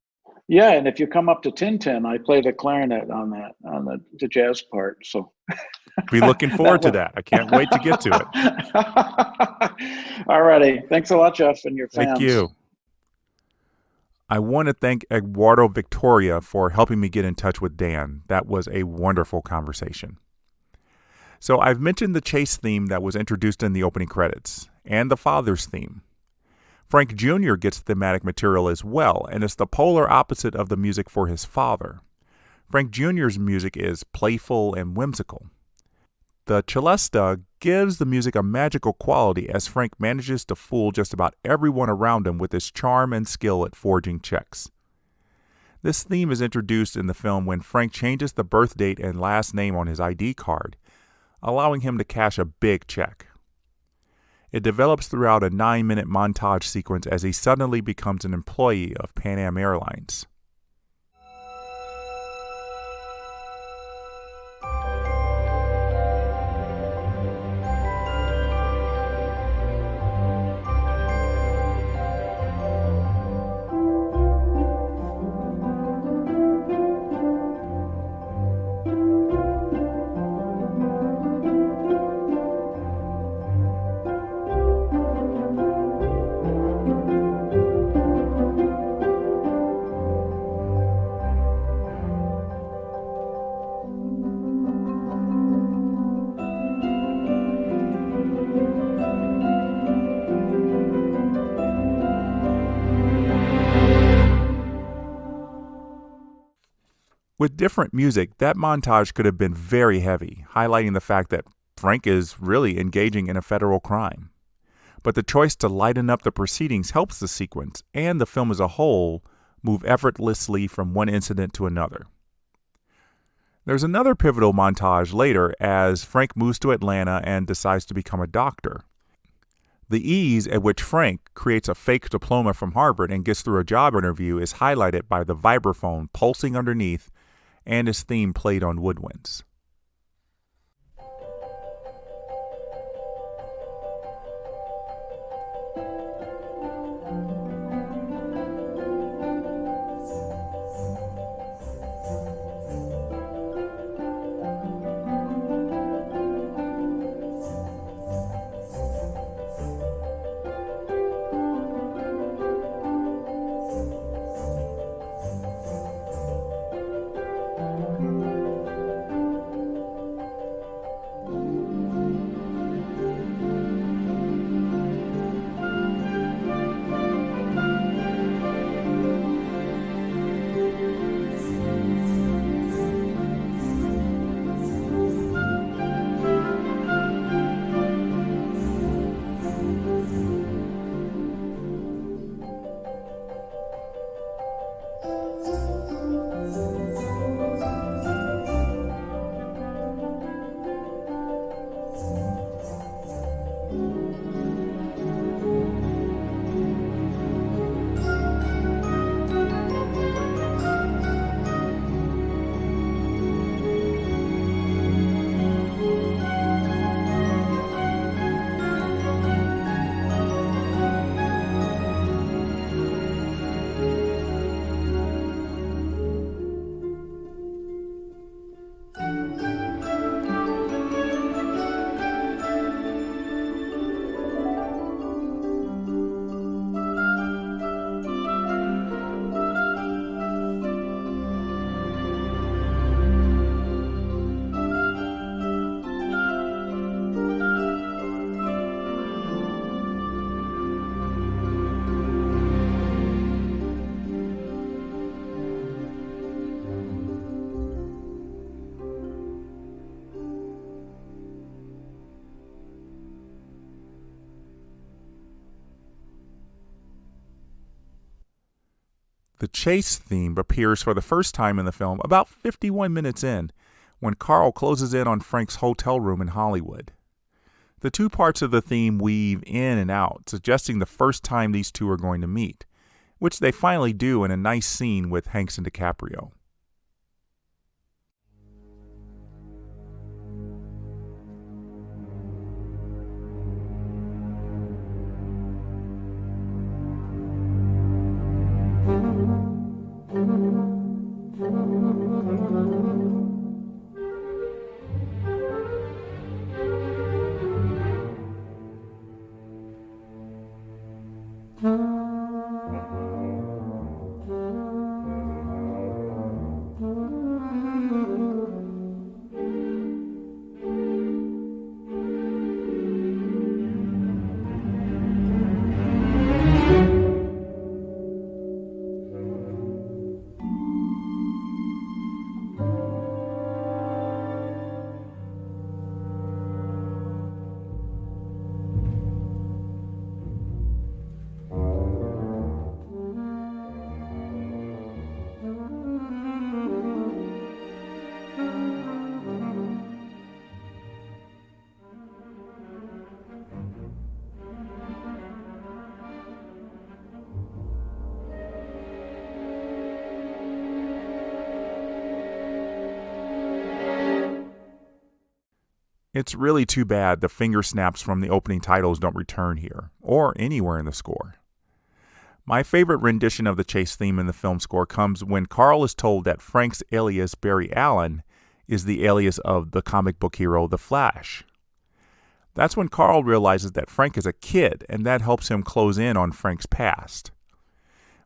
Yeah, and if you come up to Tintin, I play the clarinet on the jazz part. So be looking forward to that. I can't wait to get to it. All righty. Thanks a lot, Jeff, and your fans. Thank you. I want to thank Eduardo Victoria for helping me get in touch with Dan. That was a wonderful conversation. So I've mentioned the chase theme that was introduced in the opening credits, and the father's theme. Frank Jr. gets thematic material as well, and it's the polar opposite of the music for his father. Frank Jr.'s music is playful and whimsical. The celesta gives the music a magical quality as Frank manages to fool just about everyone around him with his charm and skill at forging checks. This theme is introduced in the film when Frank changes the birth date and last name on his ID card, allowing him to cash a big check. It develops throughout a 9-minute montage sequence as he suddenly becomes an employee of Pan Am Airlines. With different music, that montage could have been very heavy, highlighting the fact that Frank is really engaging in a federal crime. But the choice to lighten up the proceedings helps the sequence, and the film as a whole, move effortlessly from one incident to another. There's another pivotal montage later as Frank moves to Atlanta and decides to become a doctor. The ease at which Frank creates a fake diploma from Harvard and gets through a job interview is highlighted by the vibraphone pulsing underneath and his theme played on woodwinds. The chase theme appears for the first time in the film about 51 minutes in, when Carl closes in on Frank's hotel room in Hollywood. The two parts of the theme weave in and out, suggesting the first time these two are going to meet, which they finally do in a nice scene with Hanks and DiCaprio. It's really too bad the finger snaps from the opening titles don't return here, or anywhere in the score. My favorite rendition of the chase theme in the film score comes when Carl is told that Frank's alias, Barry Allen, is the alias of the comic book hero, The Flash. That's when Carl realizes that Frank is a kid, and that helps him close in on Frank's past.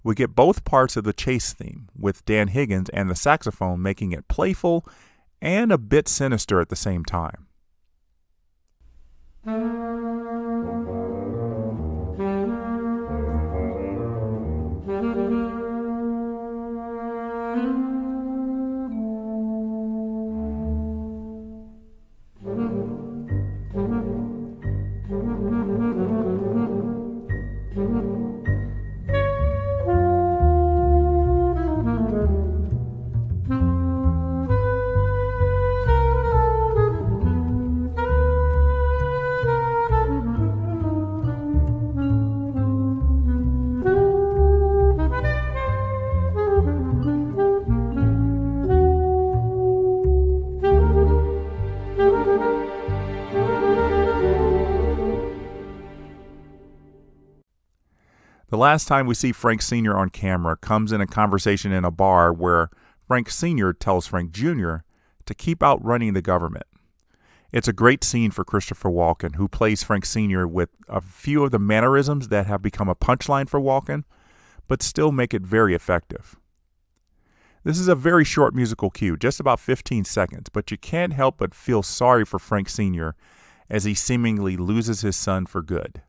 We get both parts of the chase theme, with Dan Higgins and the saxophone making it playful and a bit sinister at the same time. The last time we see Frank Sr. on camera comes in a conversation in a bar where Frank Sr. tells Frank Jr. to keep outrunning the government. It's a great scene for Christopher Walken, who plays Frank Sr. with a few of the mannerisms that have become a punchline for Walken, but still make it very effective. This is a very short musical cue, just about 15 seconds, but you can't help but feel sorry for Frank Sr. as he seemingly loses his son for good.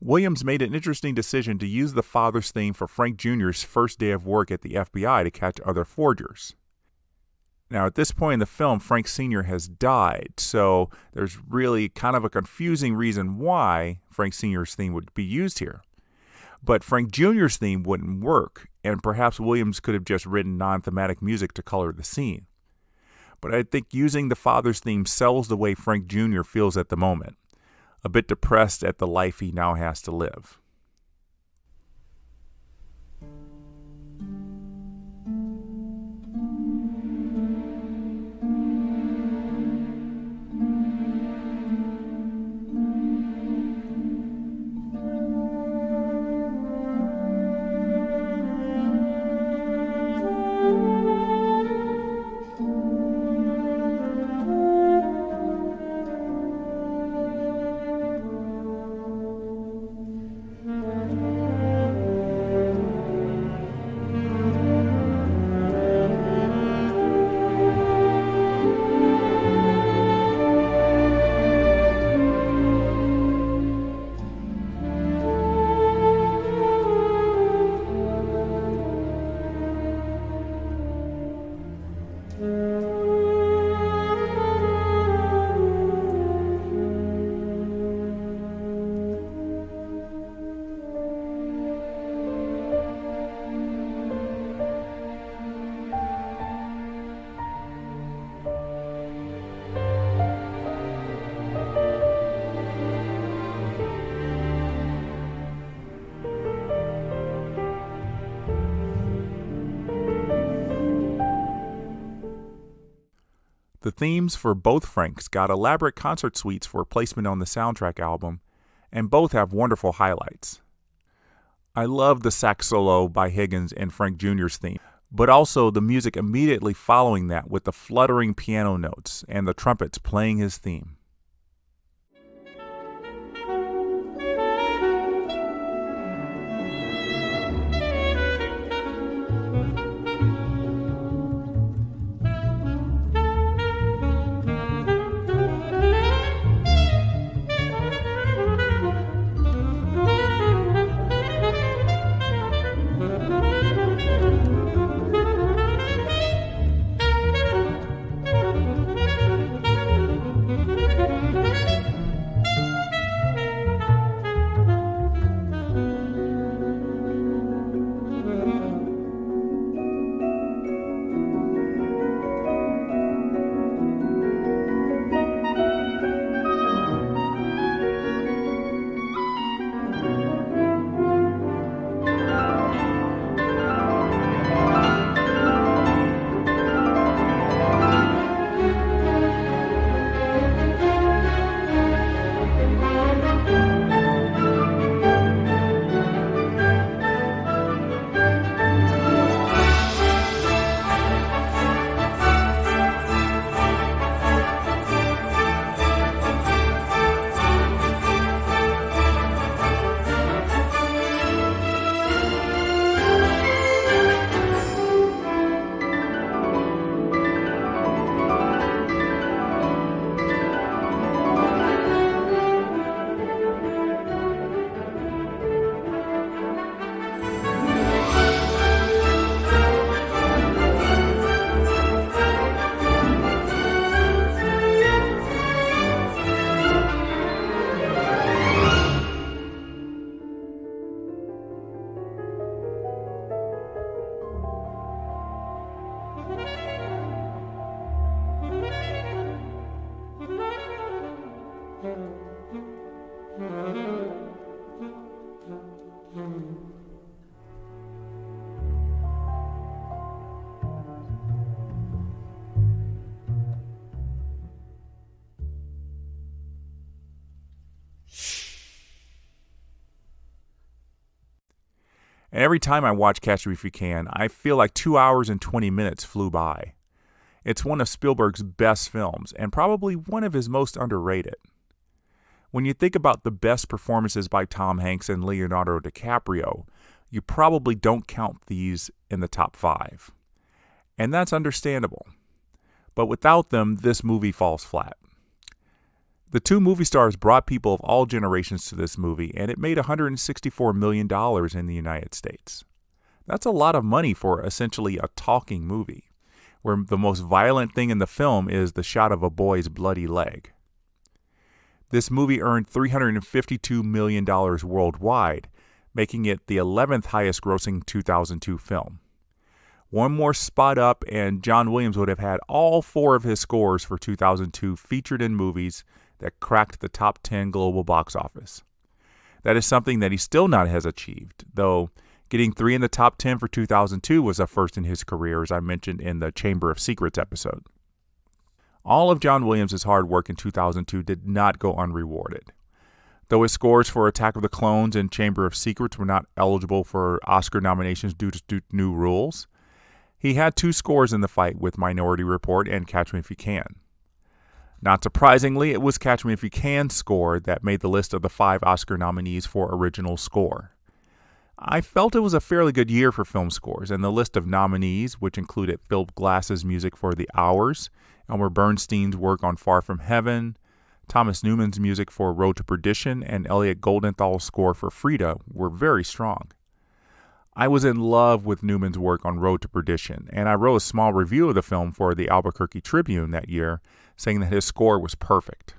Williams made an interesting decision to use the father's theme for Frank Jr.'s first day of work at the FBI to catch other forgers. Now, at this point in the film, Frank Sr. has died, so there's really kind of a confusing reason why Frank Sr.'s theme would be used here. But Frank Jr.'s theme wouldn't work, and perhaps Williams could have just written non-thematic music to color the scene. But I think using the father's theme sells the way Frank Jr. feels at the moment, a bit depressed at the life he now has to live. The themes for both Franks got elaborate concert suites for placement on the soundtrack album, and both have wonderful highlights. I love the sax solo by Higgins and Frank Jr.'s theme, but also the music immediately following that with the fluttering piano notes and the trumpets playing his theme. And every time I watch Catch Me If You Can, I feel like 2 hours and 20 minutes flew by. It's one of Spielberg's best films, and probably one of his most underrated. When you think about the best performances by Tom Hanks and Leonardo DiCaprio, you probably don't count these in the top 5. And that's understandable. But without them, this movie falls flat. The two movie stars brought people of all generations to this movie, and it made $164 million in the United States. That's a lot of money for essentially a talking movie, where the most violent thing in the film is the shot of a boy's bloody leg. This movie earned $352 million worldwide, making it the 11th highest grossing 2002 film. One more spot up, and John Williams would have had all 4 of his scores for 2002 featured in movies that cracked the top 10 global box office. That is something that he still not has achieved, though getting 3 in the top 10 for 2002 was a first in his career, as I mentioned in the Chamber of Secrets episode. All of John Williams' hard work in 2002 did not go unrewarded. Though his scores for Attack of the Clones and Chamber of Secrets were not eligible for Oscar nominations due to new rules, he had 2 scores in the fight with Minority Report and Catch Me If You Can. Not surprisingly, it was Catch Me If You Can's score that made the list of the 5 Oscar nominees for original score. I felt it was a fairly good year for film scores, and the list of nominees, which included Philip Glass's music for The Hours, Elmer Bernstein's work on Far From Heaven, Thomas Newman's music for Road to Perdition, and Elliot Goldenthal's score for Frida, were very strong. I was in love with Newman's work on Road to Perdition, and I wrote a small review of the film for the Albuquerque Tribune that year, saying that his score was perfect.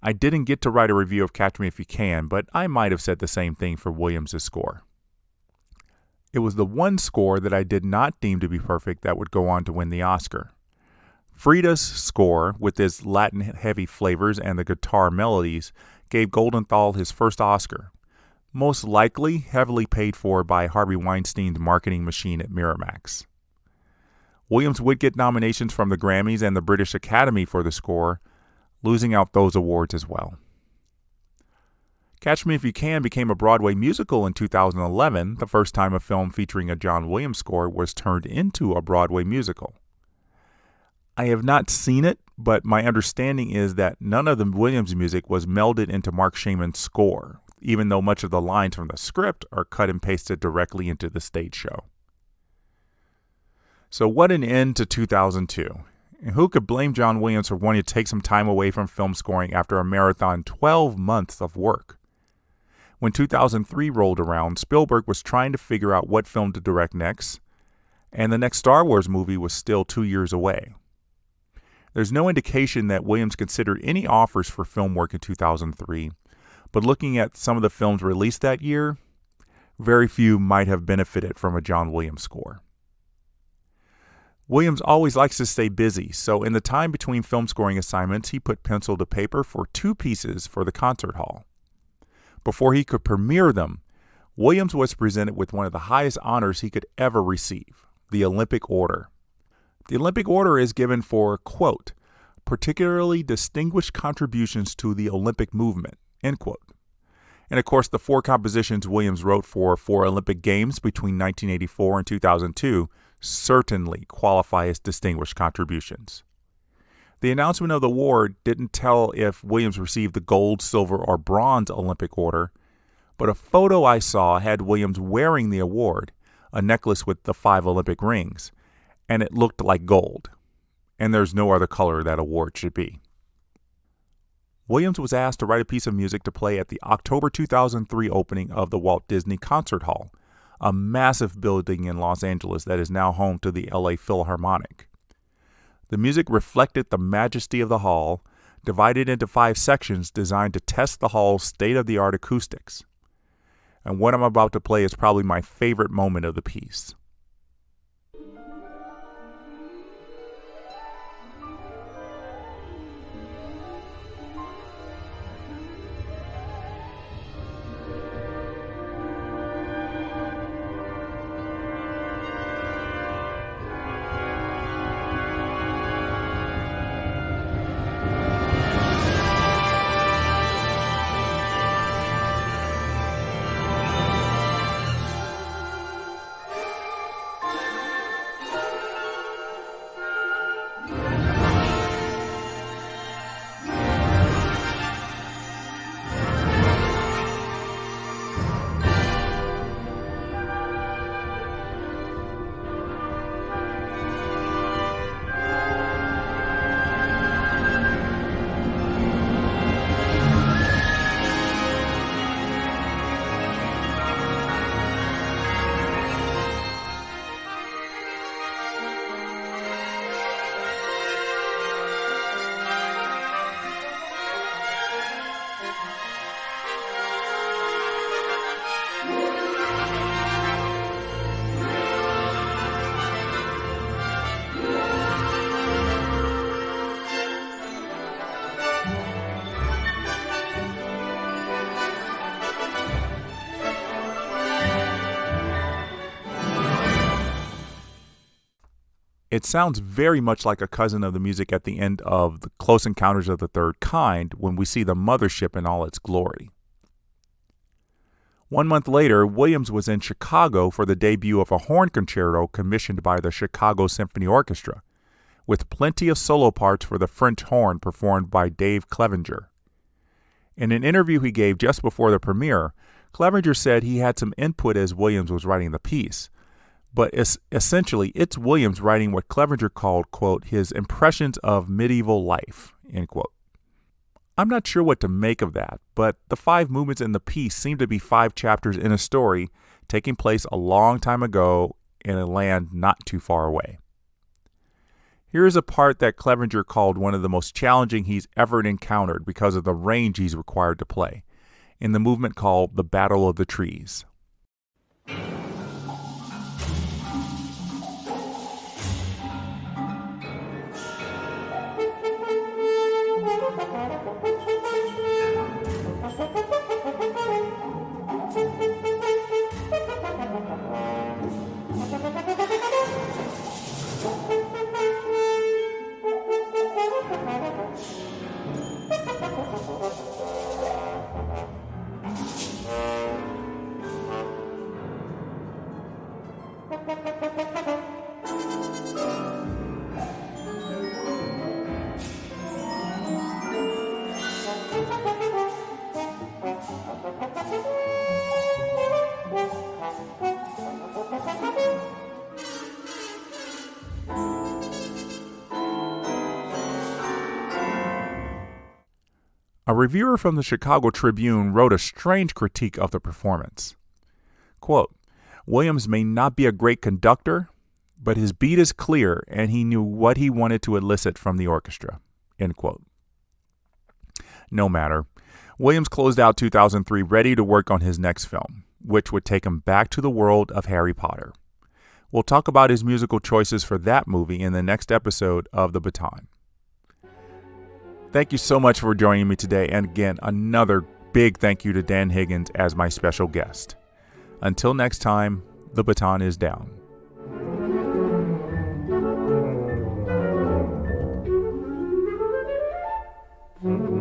I didn't get to write a review of Catch Me If You Can, but I might have said the same thing for Williams' score. It was the one score that I did not deem to be perfect that would go on to win the Oscar. Frida's score, with its Latin-heavy flavors and the guitar melodies, gave Goldenthal his first Oscar, most likely heavily paid for by Harvey Weinstein's marketing machine at Miramax. Williams would get nominations from the Grammys and the British Academy for the score, losing out those awards as well. Catch Me If You Can became a Broadway musical in 2011, the first time a film featuring a John Williams score was turned into a Broadway musical. I have not seen it, but my understanding is that none of the Williams music was melded into Mark Shaman's score, even though much of the lines from the script are cut and pasted directly into the stage show. So what an end to 2002. And who could blame John Williams for wanting to take some time away from film scoring after a marathon 12 months of work? When 2003 rolled around, Spielberg was trying to figure out what film to direct next, and the next Star Wars movie was still 2 years away. There's no indication that Williams considered any offers for film work in 2003, but looking at some of the films released that year, very few might have benefited from a John Williams score. Williams always likes to stay busy, so in the time between film scoring assignments, he put pencil to paper for 2 pieces for the concert hall. Before he could premiere them, Williams was presented with one of the highest honors he could ever receive, the Olympic Order. The Olympic Order is given for, quote, particularly distinguished contributions to the Olympic movement, end quote. And of course, the 4 compositions Williams wrote for 4 Olympic Games between 1984 and 2002 certainly qualify as distinguished contributions. The announcement of the award didn't tell if Williams received the gold, silver, or bronze Olympic order, but a photo I saw had Williams wearing the award, a necklace with the 5 Olympic rings, and it looked like gold. And there's no other color that award should be. Williams was asked to write a piece of music to play at the October 2003 opening of the Walt Disney Concert Hall, a massive building in Los Angeles that is now home to the LA Philharmonic. The music reflected the majesty of the hall, divided into 5 sections designed to test the hall's state-of-the-art acoustics. And what I'm about to play is probably my favorite moment of the piece. It sounds very much like a cousin of the music at the end of The Close Encounters of the Third Kind when we see the mothership in all its glory. 1 month later, Williams was in Chicago for the debut of a horn concerto commissioned by the Chicago Symphony Orchestra, with plenty of solo parts for the French horn performed by Dave Clevenger. In an interview he gave just before the premiere, Clevenger said he had some input as Williams was writing the piece, but essentially it's Williams writing what Clevenger called, quote, his impressions of medieval life, end quote. I'm not sure what to make of that, but the 5 movements in the piece seem to be 5 chapters in a story taking place a long time ago in a land not too far away. Here is a part that Clevenger called one of the most challenging he's ever encountered because of the range he's required to play, in the movement called the Battle of the Trees. A reviewer from the Chicago Tribune wrote a strange critique of the performance. Quote, Williams may not be a great conductor, but his beat is clear and he knew what he wanted to elicit from the orchestra. End quote. No matter. Williams closed out 2003 ready to work on his next film, which would take him back to the world of Harry Potter. We'll talk about his musical choices for that movie in the next episode of The Baton. Thank you so much for joining me today, and again, another big thank you to Dan Higgins as my special guest. Until next time, The Baton is down. Mm-hmm.